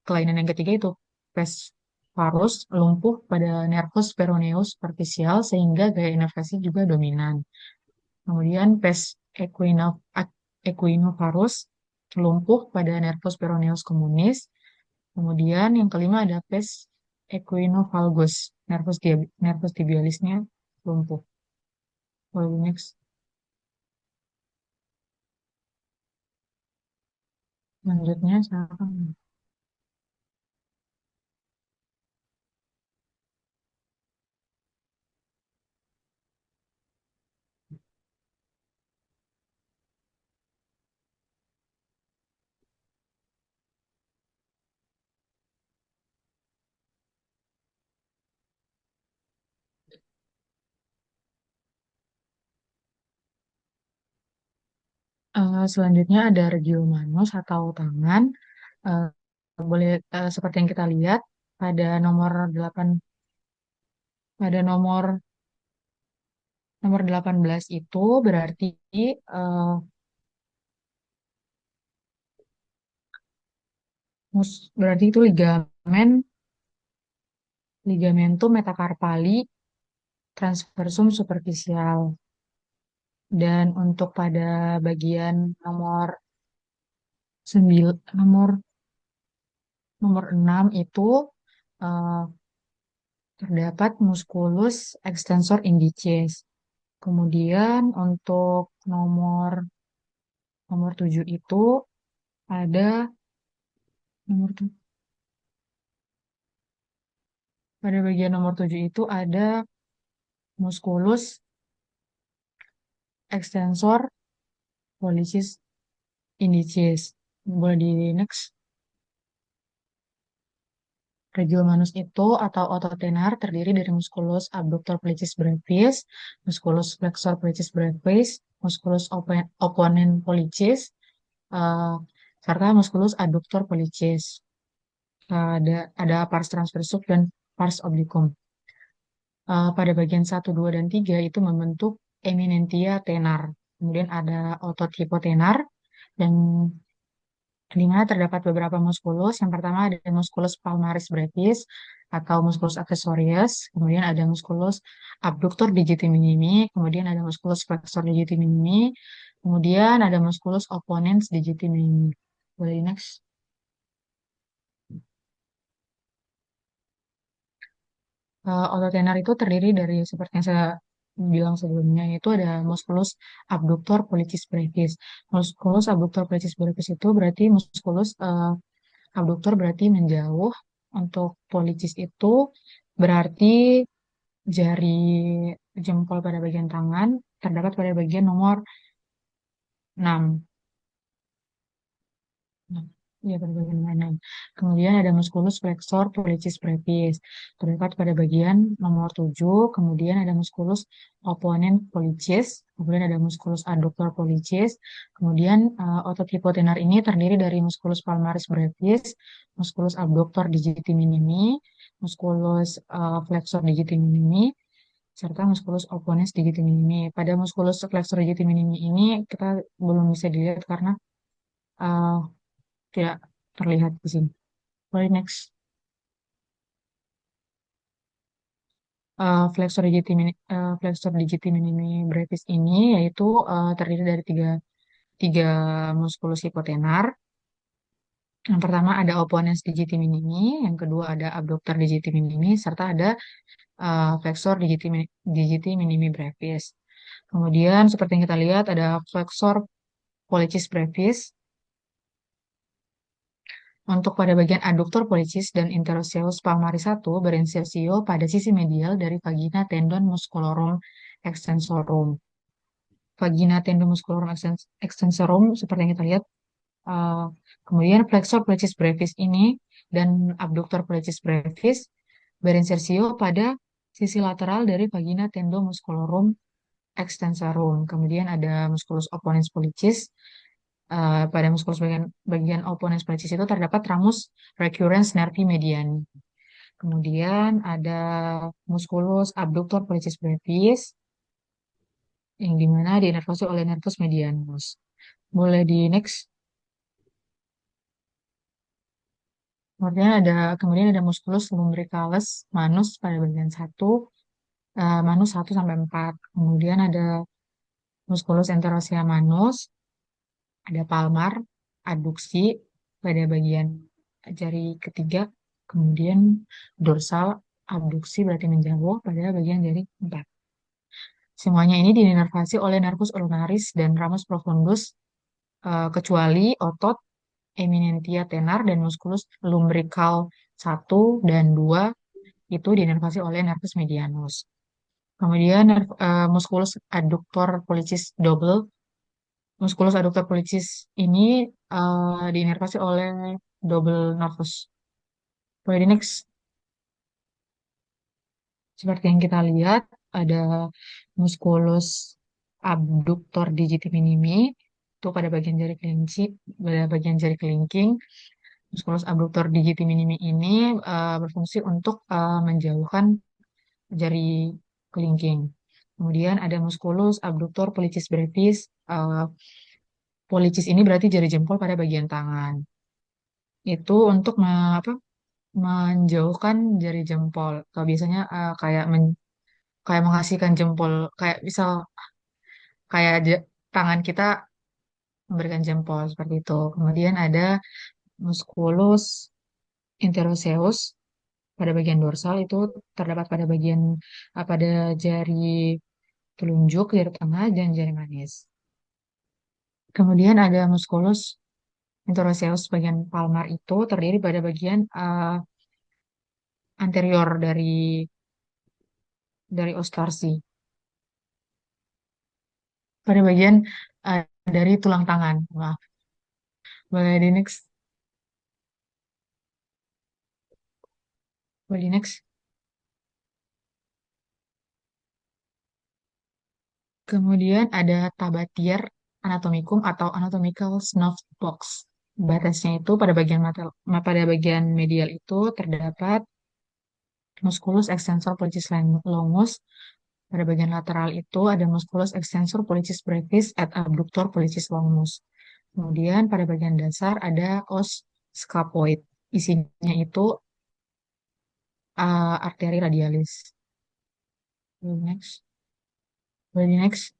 kelainan yang ketiga itu pes varus, lumpuh pada nervus peroneus superficial sehingga gaya inervasi juga dominan. Kemudian pes equinovarus, lumpuh pada nervus peroneus communis. Kemudian yang kelima ada pes equinovalgus, nervus tibialisnya lumpuh. Boleh next. Selanjutnya silakan. Selanjutnya ada regiomanus atau tangan. Eh, boleh seperti yang kita lihat pada nomor 8 pada nomor 18 itu berarti eh, berarti itu ligamentum metacarpali transversum superficial. Dan untuk pada bagian sembil, nomor nomor 6 itu eh, terdapat musculus extensor indicis. Kemudian untuk nomor 7 itu ada nomor tu- pada bagian nomor 7 itu ada musculus extensor pollicis indicis. Boleh di next. Regiomanus itu atau otot tenar terdiri dari musculus abductor pollicis brevis, musculus flexor pollicis brevis, musculus opponent pollicis, eh, serta musculus adductor pollicis. Ada pars transversum dan pars obliquum. Pada bagian 1, 2, dan 3 itu membentuk eminentia tenar. Kemudian ada otot hipotenar dan di mana terdapat beberapa muskulus. Yang pertama ada muskulus palmaris brevis atau muskulus accessorius, kemudian ada muskulus abductor digiti minimi, kemudian ada muskulus flexor digiti minimi, kemudian ada muskulus opponens digiti minimi. Boleh next. Otot tenar itu terdiri dari seperti yang saya bilang sebelumnya, itu ada musculus abductor pollicis brevis. Musculus abductor pollicis brevis itu berarti musculus abduktor berarti menjauh. Untuk policis itu berarti jari jempol pada bagian tangan terdapat pada bagian nomor 6. Nah, ya, pada bagian nomor 6. Kemudian ada musculus flexor pollicis brevis terdapat pada bagian nomor 7. Kemudian ada musculus opponent pollicis. Kemudian ada musculus adductor pollicis. Kemudian otot hipotenar ini terdiri dari musculus palmaris brevis, musculus abductor digiti minimi, musculus flexor digiti minimi, serta musculus opponens digiti minimi. Pada musculus flexor digiti minimi ini kita belum bisa dilihat karena eh, tidak terlihat di sini. Boleh next. Flexor digiti minimi brevis ini yaitu terdiri dari tiga muskulus hipotenar. Yang pertama ada opponens digiti minimi, yang kedua ada abductor digiti minimi, serta ada flexor digiti minimi brevis. Kemudian seperti yang kita lihat ada flexor pollicis brevis. Untuk pada bagian adductor pollicis dan interoceus palmaris 1 berinsersio pada sisi medial dari vagina tendon musculorum extensorum. Vagina tendon musculorum extensorum seperti yang kita lihat. eh, Kemudian flexor pollicis brevis ini dan abductor pollicis brevis berinsersio pada sisi lateral dari vagina tendon musculorum extensorum. Kemudian ada musculus opponens pollicis. Pada muskulus bagian opponens pollicis itu terdapat ramus recurrens nervi mediani. Kemudian ada musculus abductor pollicis brevis yang dimana diinervasi oleh nervus medianus. Boleh di next. Kemudian ada musculus lumbricalis manus pada bagian 1, manus 1 sampai 4. Kemudian ada musculus enterosia manus, ada palmar, adduksi pada bagian jari ketiga, kemudian dorsal, abduksi berarti menjauh pada bagian jari 4. Semuanya ini diinervasi oleh nervus ulnaris dan ramus profundus, kecuali otot eminentia tenar dan musculus lumbrical 1 dan 2 itu diinervasi oleh nervus medianus. Kemudian musculus adductor pollicis double. Musculus adductor pollicis ini diinervasi oleh double nervus. Boleh di next. Seperti yang kita lihat, ada musculus abductor digiti minimi, itu pada bagian jari kelingking. Musculus abductor digiti minimi ini berfungsi untuk menjauhkan jari kelingking. Kemudian ada musculus abductor pollicis brevis. Pollicis ini berarti jari jempol pada bagian tangan. Itu untuk menjauhkan jari jempol. Kalau biasanya kayak mengasihkan jempol, kayak misal kayak tangan kita memberikan jempol seperti itu. Kemudian ada musculus interoseus pada bagian dorsal itu terdapat pada jari telunjuk, jari tengah, dan jari manis. Kemudian ada musculus interoseus bagian palmar itu terdiri pada bagian anterior dari ostarsi, pada bagian uh, dari tulang tangan. Maaf, boleh di next, boleh di next. Kemudian ada tabatier anatomicum atau anatomical snuff box. Batasnya itu pada bagian medial itu terdapat musculus extensor pollicis longus. Pada bagian lateral itu ada musculus extensor pollicis brevis et abductor pollicis longus. Kemudian pada bagian dasar ada os scapoid. Isinya itu arteri radialis. Next. Boleh next.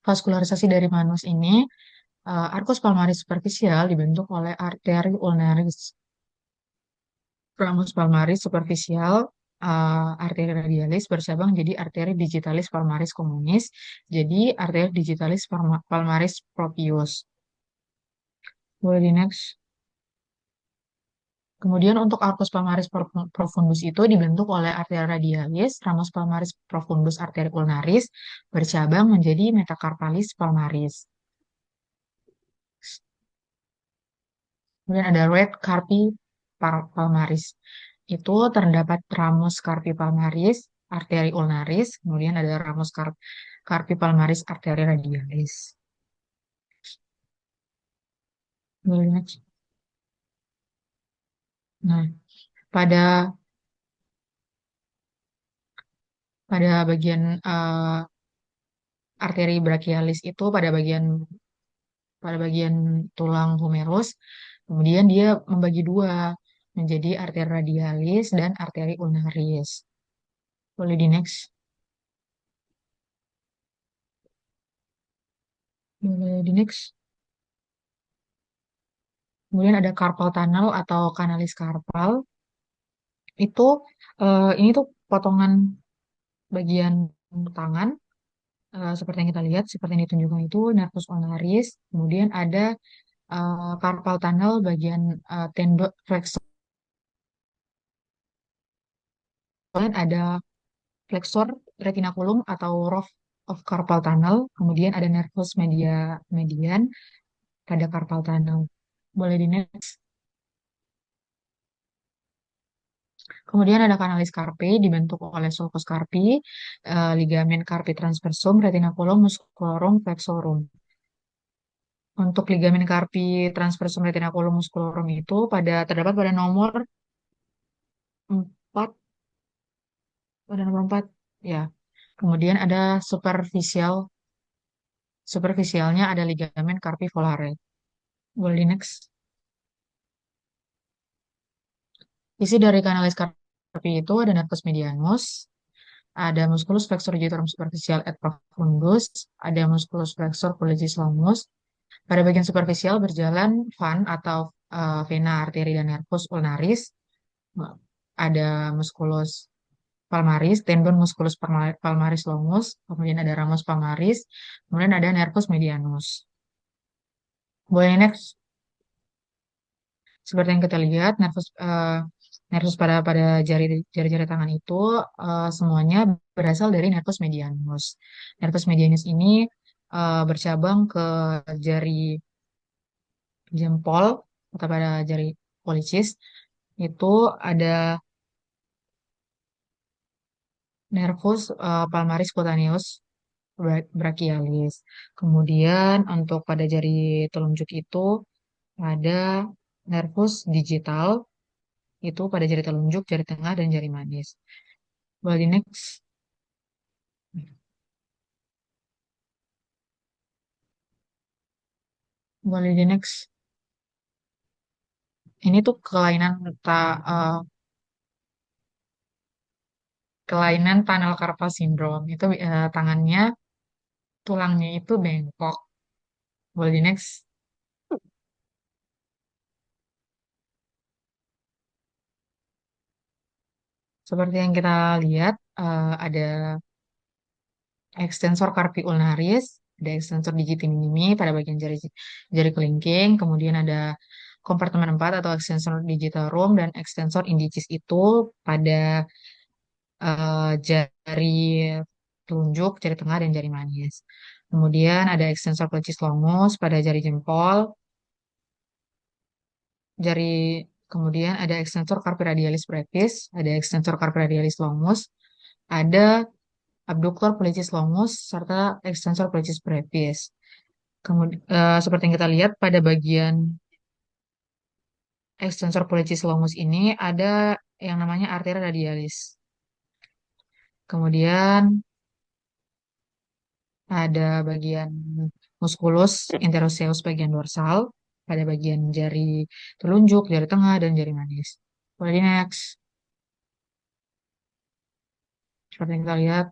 Vaskularisasi dari manus ini, arcus palmaris superficial dibentuk oleh arteri ulnaris. Ramus palmaris superficial, arteri radialis bercabang jadi arteri digitalis palmaris communis, jadi arteri digitalis palmaris propius. Boleh di next. Kemudian untuk arcus palmaris profundus itu dibentuk oleh arteri radialis, ramus palmaris profundus arteri ulnaris, bercabang menjadi metacarpalis palmaris. Kemudian ada red carpi palmaris. Itu terdapat ramus carpi palmaris, arteri ulnaris, kemudian ada ramus carpi palmaris, arteri radialis. Boleh. Nah, pada pada bagian arteri brachialis itu pada bagian tulang humerus, kemudian dia membagi dua menjadi arteri radialis dan arteri ulnaris. Boleh di next. Boleh di next. Kemudian ada carpal tunnel atau kanalis carpal. Itu ini tuh potongan bagian tangan seperti yang kita lihat, seperti yang ditunjukkan itu nervus ulnaris. Kemudian ada carpal tunnel bagian tendon flexor. Kemudian ada flexor retinaculum atau rough of carpal tunnel. Kemudian ada nervus median pada carpal tunnel. Boleh di next. Kemudian ada kanalis carpi dibentuk oleh sulcus carpi, ligamen carpi transversum, retinaculum, musculorum, flexorum. Untuk ligamen carpi transversum, retinaculum, musculorum itu terdapat empat, pada nomor 4, ya. Kemudian ada superficialnya ada ligamen carpi volare. Boleh di next. Isi dari kanalis carpi itu ada nervus medianus, ada musculus flexor digitorum superficial et profundus, ada musculus flexor pollicis longus. Pada bagian superficial berjalan atau vena, arteri, dan nervus ulnaris. Ada musculus palmaris, tendon musculus palmaris longus, kemudian ada ramus palmaris, kemudian ada nervus medianus. Boleh next. Seperti yang kita lihat, nervus pada jari-jari tangan itu semuanya berasal dari nervus medianus. Nervus medianus ini bercabang ke jari jempol atau pada jari pollicis. Itu ada nervus palmaris cutaneus, brachialis. Kemudian untuk pada jari telunjuk itu ada nervus digital, itu pada jari telunjuk, jari tengah, dan jari manis. Boleh di next. Boleh di next. Ini tuh kelainan tunnel carpal syndrome. Itu tangannya, tulangnya itu bengkok. Boleh di next. Seperti yang kita lihat, ada extensor carpi ulnaris, ada extensor digiti minimi pada bagian jari jari kelingking, kemudian ada kompartemen 4 atau extensor digitorum dan extensor indicis itu pada jari telunjuk, jari tengah, dan jari manis. Kemudian ada extensor pelcis longus pada jari jempol, jari kemudian ada extensor carpi radialis brevis, ada extensor carpi radialis longus, ada abductor pelcis longus serta extensor pelcis brevis. Kemudian, seperti yang kita lihat pada bagian extensor pollicis longus ini ada yang namanya arteri radialis. Kemudian ada bagian musculus interoseus bagian dorsal pada bagian jari telunjuk, jari tengah, dan jari manis. Boleh di next. Seperti yang kita lihat,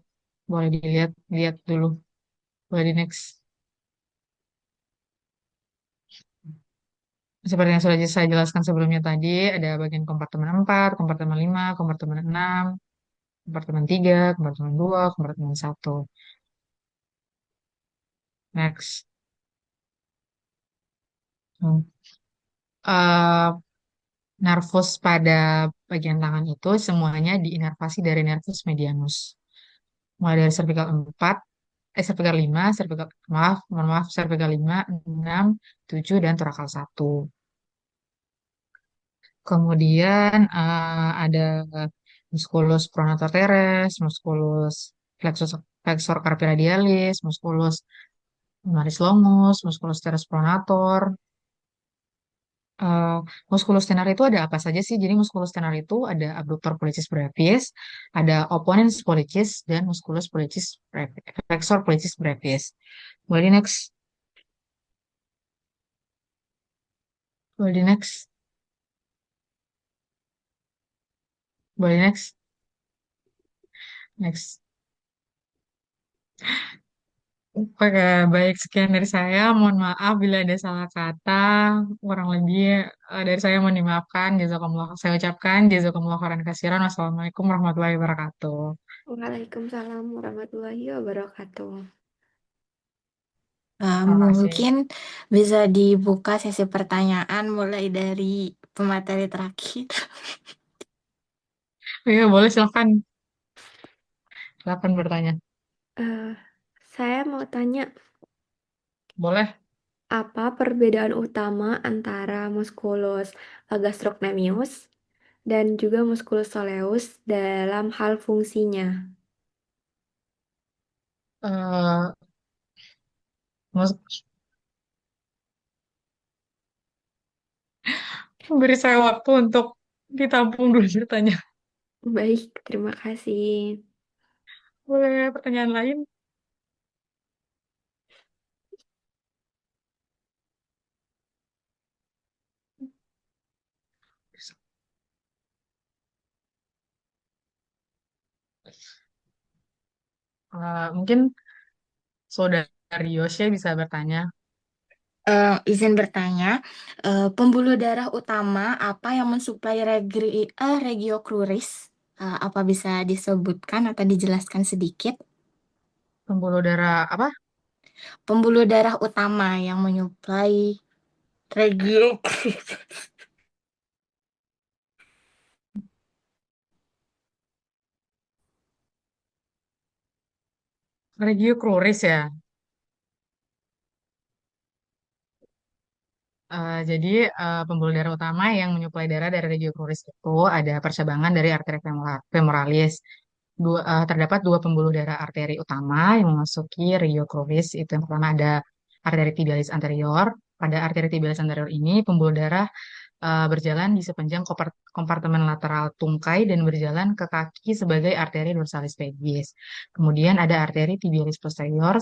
boleh lihat dulu. Boleh di next. Seperti yang sudah saya jelaskan sebelumnya tadi, ada bagian kompartemen 4, kompartemen 5, kompartemen 6, kompartemen 3, kompartemen 2, kompartemen 1. Next. Hmm. Eh, nervus pada bagian tangan itu semuanya diinervasi dari nervus medianus. Mulai dari cervical 4, cervical 5, mohon maaf, cervical 5, 6, 7, dan thoracal 1. Kemudian ada musculus pronator teres, musculus flexor carpi radialis, musculus maris longus, musculus teres pronator. eh Musculus tenar itu ada apa saja sih? Jadi musculus tenar itu ada abductor pollicis brevis, ada opponens pollicis, dan musculus pollicis brevis, flexor pollicis brevis. Boleh di next. Boleh di next. Boleh di next. Next. Oke, baik sekian dari saya. Mohon maaf bila ada salah kata. Kurang lebih dari saya mohon dimaafkan. Jazakumullah. Saya ucapkan jazakumullah khairan kasiran. Wassalamualaikum warahmatullahi wabarakatuh. Waalaikumsalam warahmatullahi wabarakatuh. Terima kasih. Mungkin bisa dibuka sesi pertanyaan mulai dari pemateri terakhir. Iya, boleh silakan. Silakan bertanya. Eh, saya mau tanya, Boleh. apa perbedaan utama antara musculus gastrocnemius dan juga musculus soleus dalam hal fungsinya? Eh, mus- Beri saya waktu untuk ditampung dulu bertanya. Baik, terima kasih. Boleh pertanyaan lain? Mungkin Saudari Yosya bisa bertanya. Izin bertanya, pembuluh darah utama apa yang mensuplai regio cruris? Apa bisa disebutkan atau dijelaskan sedikit? Pembuluh darah apa? Pembuluh darah utama yang menyuplai regio cruris. Regio Cruris ya. Jadi pembuluh darah utama yang menyuplai darah dari regio cruris itu ada percabangan dari arteri femoralis. terdapat dua pembuluh darah arteri utama yang memasuki Rio Crucis. Itu yang pertama ada arteri tibialis anterior. Pada arteri tibialis anterior ini pembuluh darah berjalan di sepanjang kompartemen lateral tungkai dan berjalan ke kaki sebagai arteri dorsalis pegis. Kemudian ada arteri tibialis posterior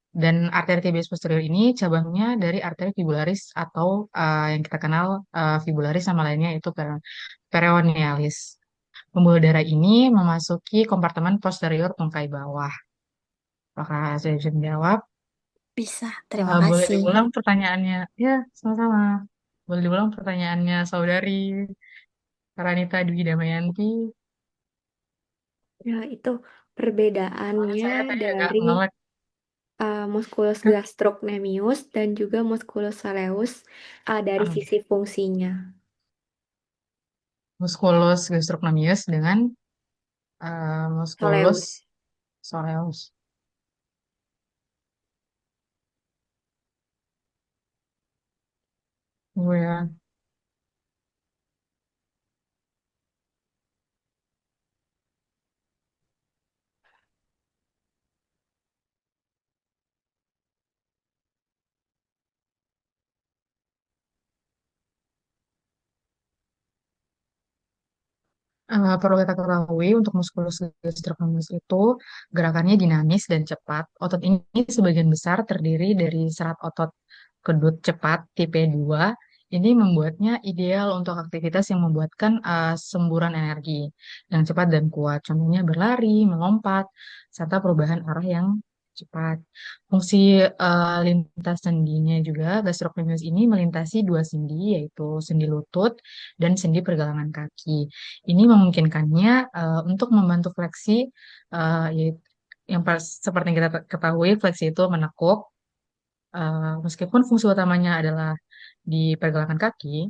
dan arteri tibialis posterior ini cabangnya dari arteri fibularis atau yang kita kenal fibularis sama lainnya itu peronealis. Pembuluh darah ini memasuki kompartemen posterior tungkai bawah. Apakah saya bisa menjawab? Bisa, terima Boleh kasih. diulang pertanyaannya? Ya, sama-sama. Boleh diulang pertanyaannya, saudari Karanita Dwi Damayanti. Ya, itu Soalnya perbedaannya saya tadi agak dari ngelek. musculus gastrocnemius dan juga musculus soleus dari Ah, sisi fungsinya. musculus gastrocnemius dengan musculus Soleus. soleus. Oh ya. Perlu kita ketahui untuk muskulus gastrocnemius itu gerakannya dinamis dan cepat. Otot ini sebagian besar terdiri dari serat otot kedut cepat tipe 2. Ini membuatnya ideal untuk aktivitas yang membuatkan semburan energi yang cepat dan kuat. Contohnya berlari, melompat, serta perubahan arah yang cepat. Fungsi lintas sendinya juga gastrocnemius ini melintasi dua sendi, yaitu sendi lutut dan sendi pergelangan kaki. Ini memungkinkannya untuk membantu fleksi, yaitu seperti yang kita ketahui, fleksi itu menekuk. Meskipun fungsi utamanya adalah di pergelangan kaki,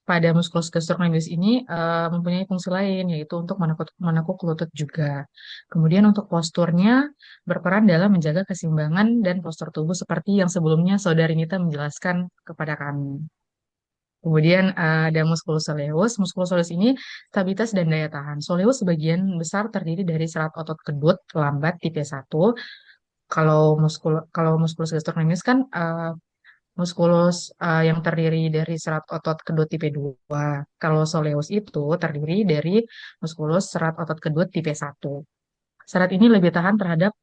pada muskulus gastrocnemius ini mempunyai fungsi lain, yaitu untuk menekuk lutut juga. Kemudian untuk posturnya berperan dalam menjaga keseimbangan dan postur tubuh seperti yang sebelumnya Saudari Nita menjelaskan kepada kami. Kemudian ada musculus soleus. Musculus soleus ini stabilitas dan daya tahan. Soleus sebagian besar terdiri dari serat otot kedut lambat tipe 1. Kalau musculus gastrocnemius kan muskulus yang terdiri dari serat otot kedut tipe 2. Kalau soleus itu terdiri dari muskulus serat otot kedut tipe 1. Serat ini lebih tahan terhadap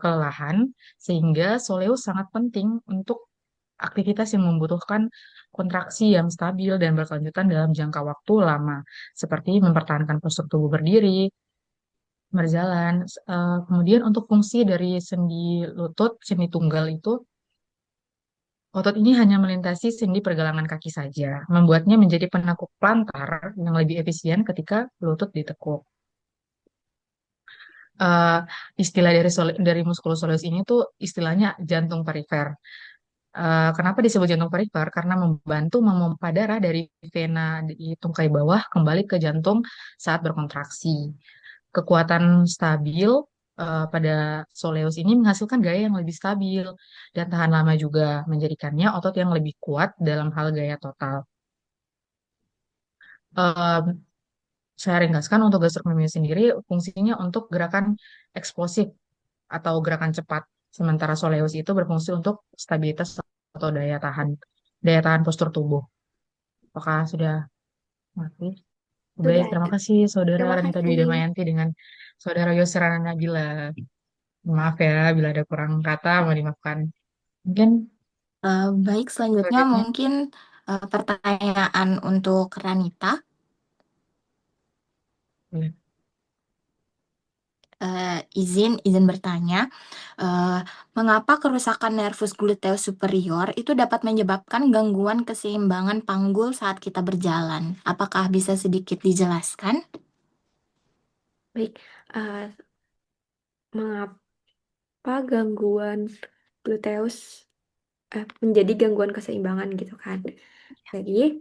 kelelahan sehingga soleus sangat penting untuk aktivitas yang membutuhkan kontraksi yang stabil dan berkelanjutan dalam jangka waktu lama, seperti mempertahankan postur tubuh berdiri, berjalan. Kemudian untuk fungsi dari sendi lutut, sendi tunggal itu, otot ini hanya melintasi sendi pergelangan kaki saja, membuatnya menjadi penekuk plantar yang lebih efisien ketika lutut ditekuk. Eh, istilah dari musculus soleus ini tuh istilahnya jantung perifer. Kenapa disebut jantung perifer? Karena membantu memompa darah dari vena di tungkai bawah kembali ke jantung saat berkontraksi. Kekuatan stabil pada soleus ini menghasilkan gaya yang lebih stabil dan tahan lama juga, menjadikannya otot yang lebih kuat dalam hal gaya total. Eh, saya ringkaskan untuk gastrocnemius sendiri fungsinya untuk gerakan eksplosif atau gerakan cepat, sementara soleus itu berfungsi untuk stabilitas atau daya tahan postur tubuh. Apakah sudah mati? Baik, Sudah, terima kasih Saudara terima Ranita Dwi kasih. Damayanti dengan Saudara Yusrana Nabila. Maaf ya, bila ada kurang kata, mau dimaafkan. Mungkin Baik, selanjutnya selanjutnya, mungkin pertanyaan untuk Ranita. ya. Izin bertanya, eh, mengapa kerusakan nervus gluteus superior itu dapat menyebabkan gangguan keseimbangan panggul saat kita berjalan? Apakah bisa sedikit dijelaskan? Baik, eh, mengapa gangguan gluteus menjadi gangguan keseimbangan gitu kan? Jadi,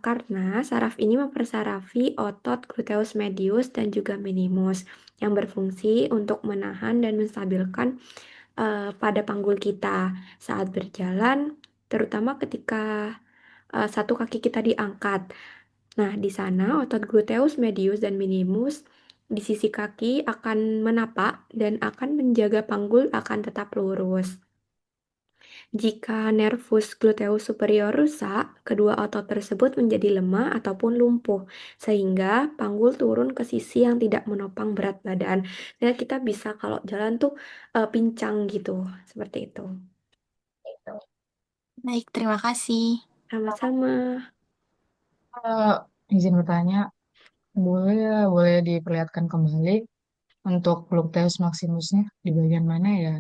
karena saraf ini mempersarafi otot gluteus medius dan juga minimus yang berfungsi untuk menahan dan menstabilkan pada panggul kita saat berjalan, terutama ketika satu kaki kita diangkat. Nah, di sana otot gluteus medius dan minimus di sisi kaki akan menapak dan akan menjaga panggul akan tetap lurus. Jika nervus gluteus superior rusak, kedua otot tersebut menjadi lemah ataupun lumpuh, sehingga panggul turun ke sisi yang tidak menopang berat badan. Nah, kita bisa kalau jalan tuh pincang gitu, seperti itu. Baik, terima kasih. Sama-sama. Eh, izin bertanya, boleh boleh diperlihatkan kembali untuk gluteus maximusnya di bagian mana ya?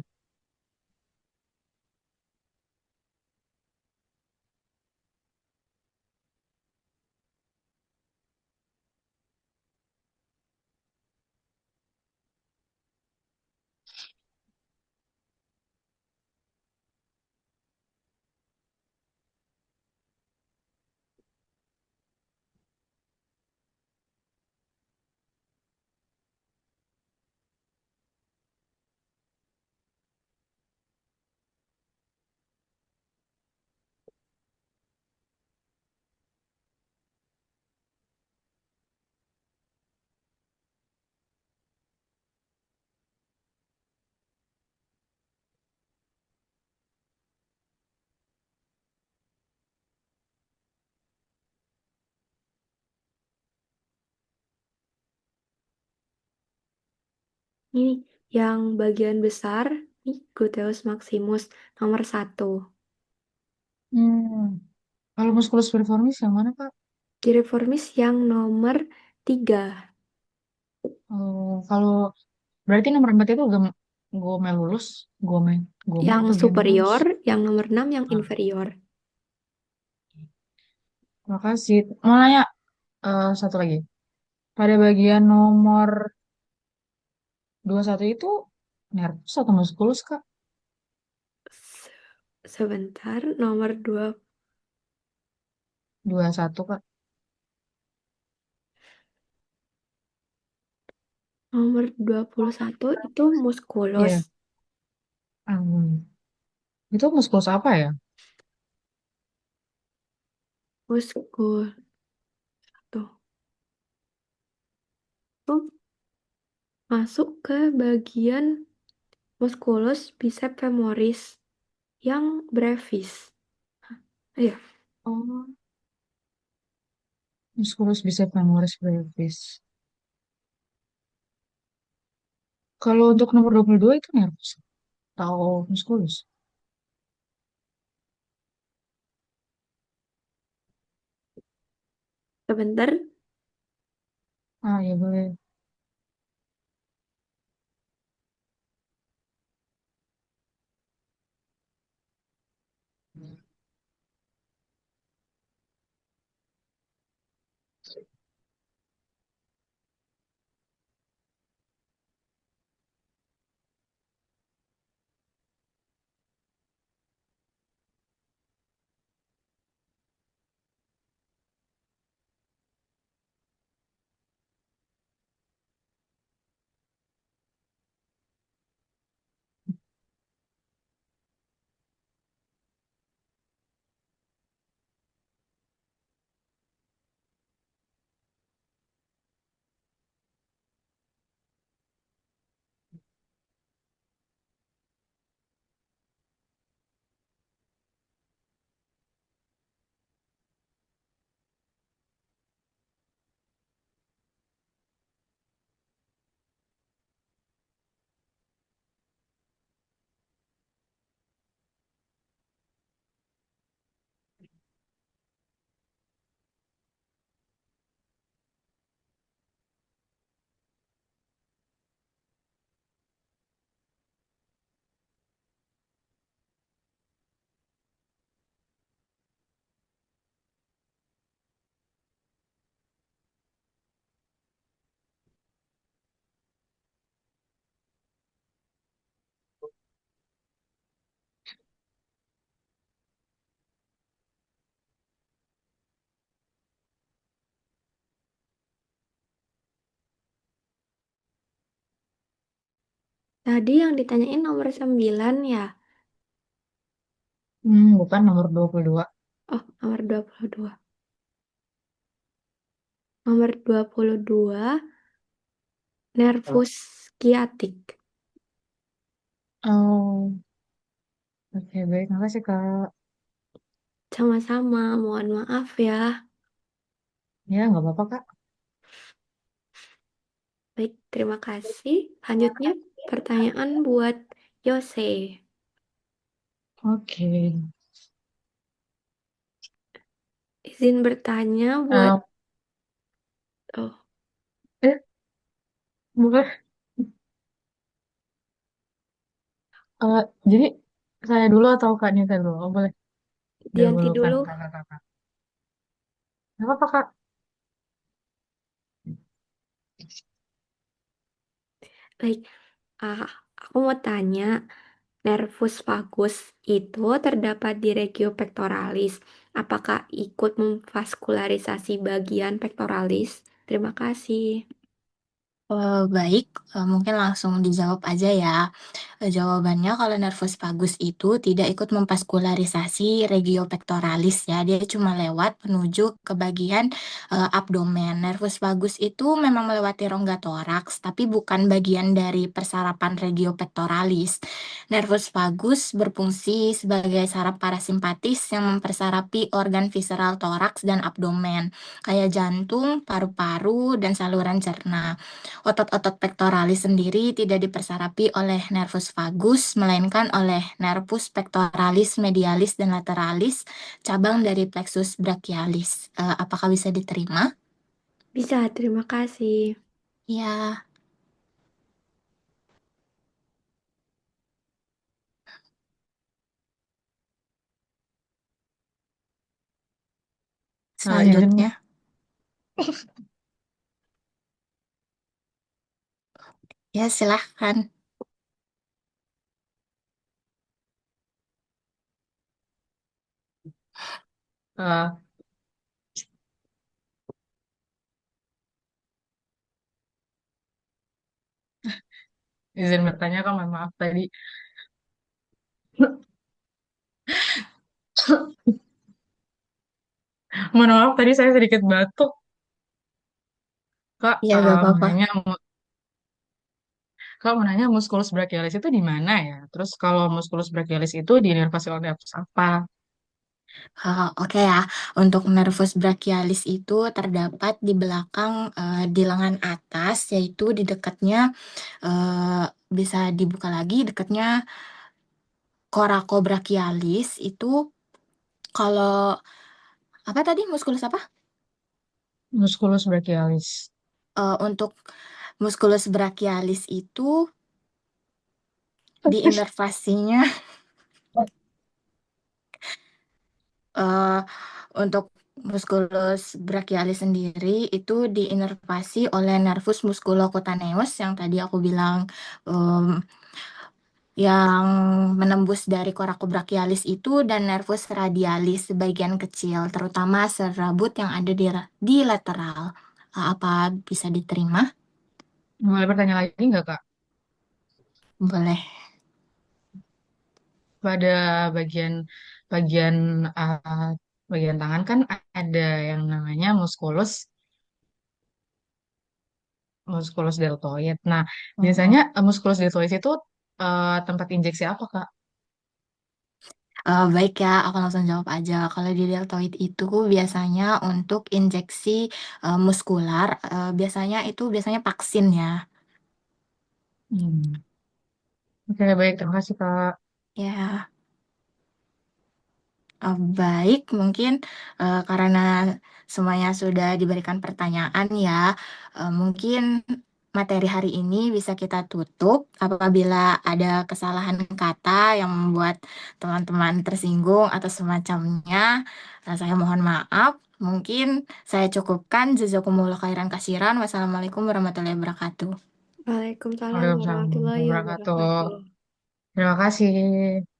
Ini yang bagian besar, nih gluteus maximus nomor satu. Hmm. Kalau musculus piriformis yang mana, Kak? Piriformis yang nomor 3. Kalau berarti nomor 4 itu glomerulus, glomer, glomer Yang atau gemulus? superior, yang nomor 6 yang Nah, inferior. terima kasih. Mau nanya satu lagi. Pada bagian nomor 21 itu nervus atau musculus, Kak? Sebentar, nomor 2. 21, Kak. Nomor 21 itu muskulus. Iya. Hmm. Itu muskulus apa ya? Muskul tuh tuh masuk ke bagian muskulus bicep femoris yang brevis. Iya, Oh, musculus bicep femoris brevis. Kalau untuk nomor 22 itu nervus atau musculus? sebentar. Ah, ya boleh. Tadi yang ditanyain nomor 9 ya. Bukan nomor 22. Oh, nomor 22. Nomor 22, nervus sciatic. Oh, oke baik. Makasih Kak. Sama-sama, mohon maaf ya. Ya, nggak apa-apa Kak. Baik, terima kasih. Lanjutnya, pertanyaan buat Yose. Oke. Izin bertanya buat... Eh, Oh, eh, boleh. Eh, jadi saya dulu atau Kak Nita dulu? Oh, boleh. Dianti Dahulukan dulu. kakak-kakak. Nggak apa-apa Kak. Baik, ah, aku mau tanya, nervus vagus itu terdapat di regio pectoralis. Apakah ikut memvaskularisasi bagian pectoralis? Terima kasih. Baik, mungkin langsung dijawab aja ya. Jawabannya kalau nervus vagus itu tidak ikut memvaskularisasi regio pectoralis ya, dia cuma lewat menuju ke bagian abdomen. Nervus vagus itu memang melewati rongga toraks, tapi bukan bagian dari persarapan regio pectoralis. Nervus vagus berfungsi sebagai saraf parasimpatis yang mempersarapi organ visceral toraks dan abdomen, kayak jantung, paru-paru, dan saluran cerna. Otot-otot pectoralis sendiri tidak dipersarapi oleh nervus vagus, melainkan oleh nervus pectoralis medialis dan lateralis, cabang dari plexus brachialis. Apakah bisa diterima? Bisa, terima kasih. Ya, Izin, selanjutnya. Ya, silahkan. eh, izin bertanya Kak, mohon maaf tadi. Mohon maaf tadi saya sedikit batuk. Kak, Ya, gak apa-apa. mau nanya musculus brachialis itu di mana ya? Terus kalau musculus brachialis itu diinervasi oleh nervus apa? Oke ya, untuk nervus brachialis itu terdapat di belakang di lengan atas, yaitu di dekatnya eh, bisa dibuka lagi dekatnya coracobrachialis itu kalau apa tadi muskulus apa? Musculus brachialis. Untuk muskulus brachialis itu di inervasinya eh, untuk muskulus brachialis sendiri itu diinervasi oleh nervus musculocutaneus yang tadi aku bilang em, yang menembus dari coracobrachialis itu dan nervus radialis sebagian kecil terutama serabut yang ada di lateral. Apa bisa diterima? Boleh bertanya lagi nggak Kak? Boleh. Pada bagian bagian uh, bagian tangan kan ada yang namanya musculus deltoid. Nah, biasanya musculus deltoid itu tempat injeksi apa Kak? Baik ya, aku langsung jawab aja. Kalau di deltoid itu biasanya untuk injeksi muskular, biasanya vaksin ya. Hmm. Oke, baik. Terima kasih Kak. Ya, baik. Mungkin karena semuanya sudah diberikan pertanyaan ya, mungkin materi hari ini bisa kita tutup. Apabila ada kesalahan kata yang membuat teman-teman tersinggung atau semacamnya, saya mohon maaf. Mungkin saya cukupkan. Jazakumullah khairan kasiran. Wassalamualaikum warahmatullahi wabarakatuh. Waalaikumsalam Waalaikumsalam warahmatullahi warahmatullahi wabarakatuh. wabarakatuh. Terima kasih.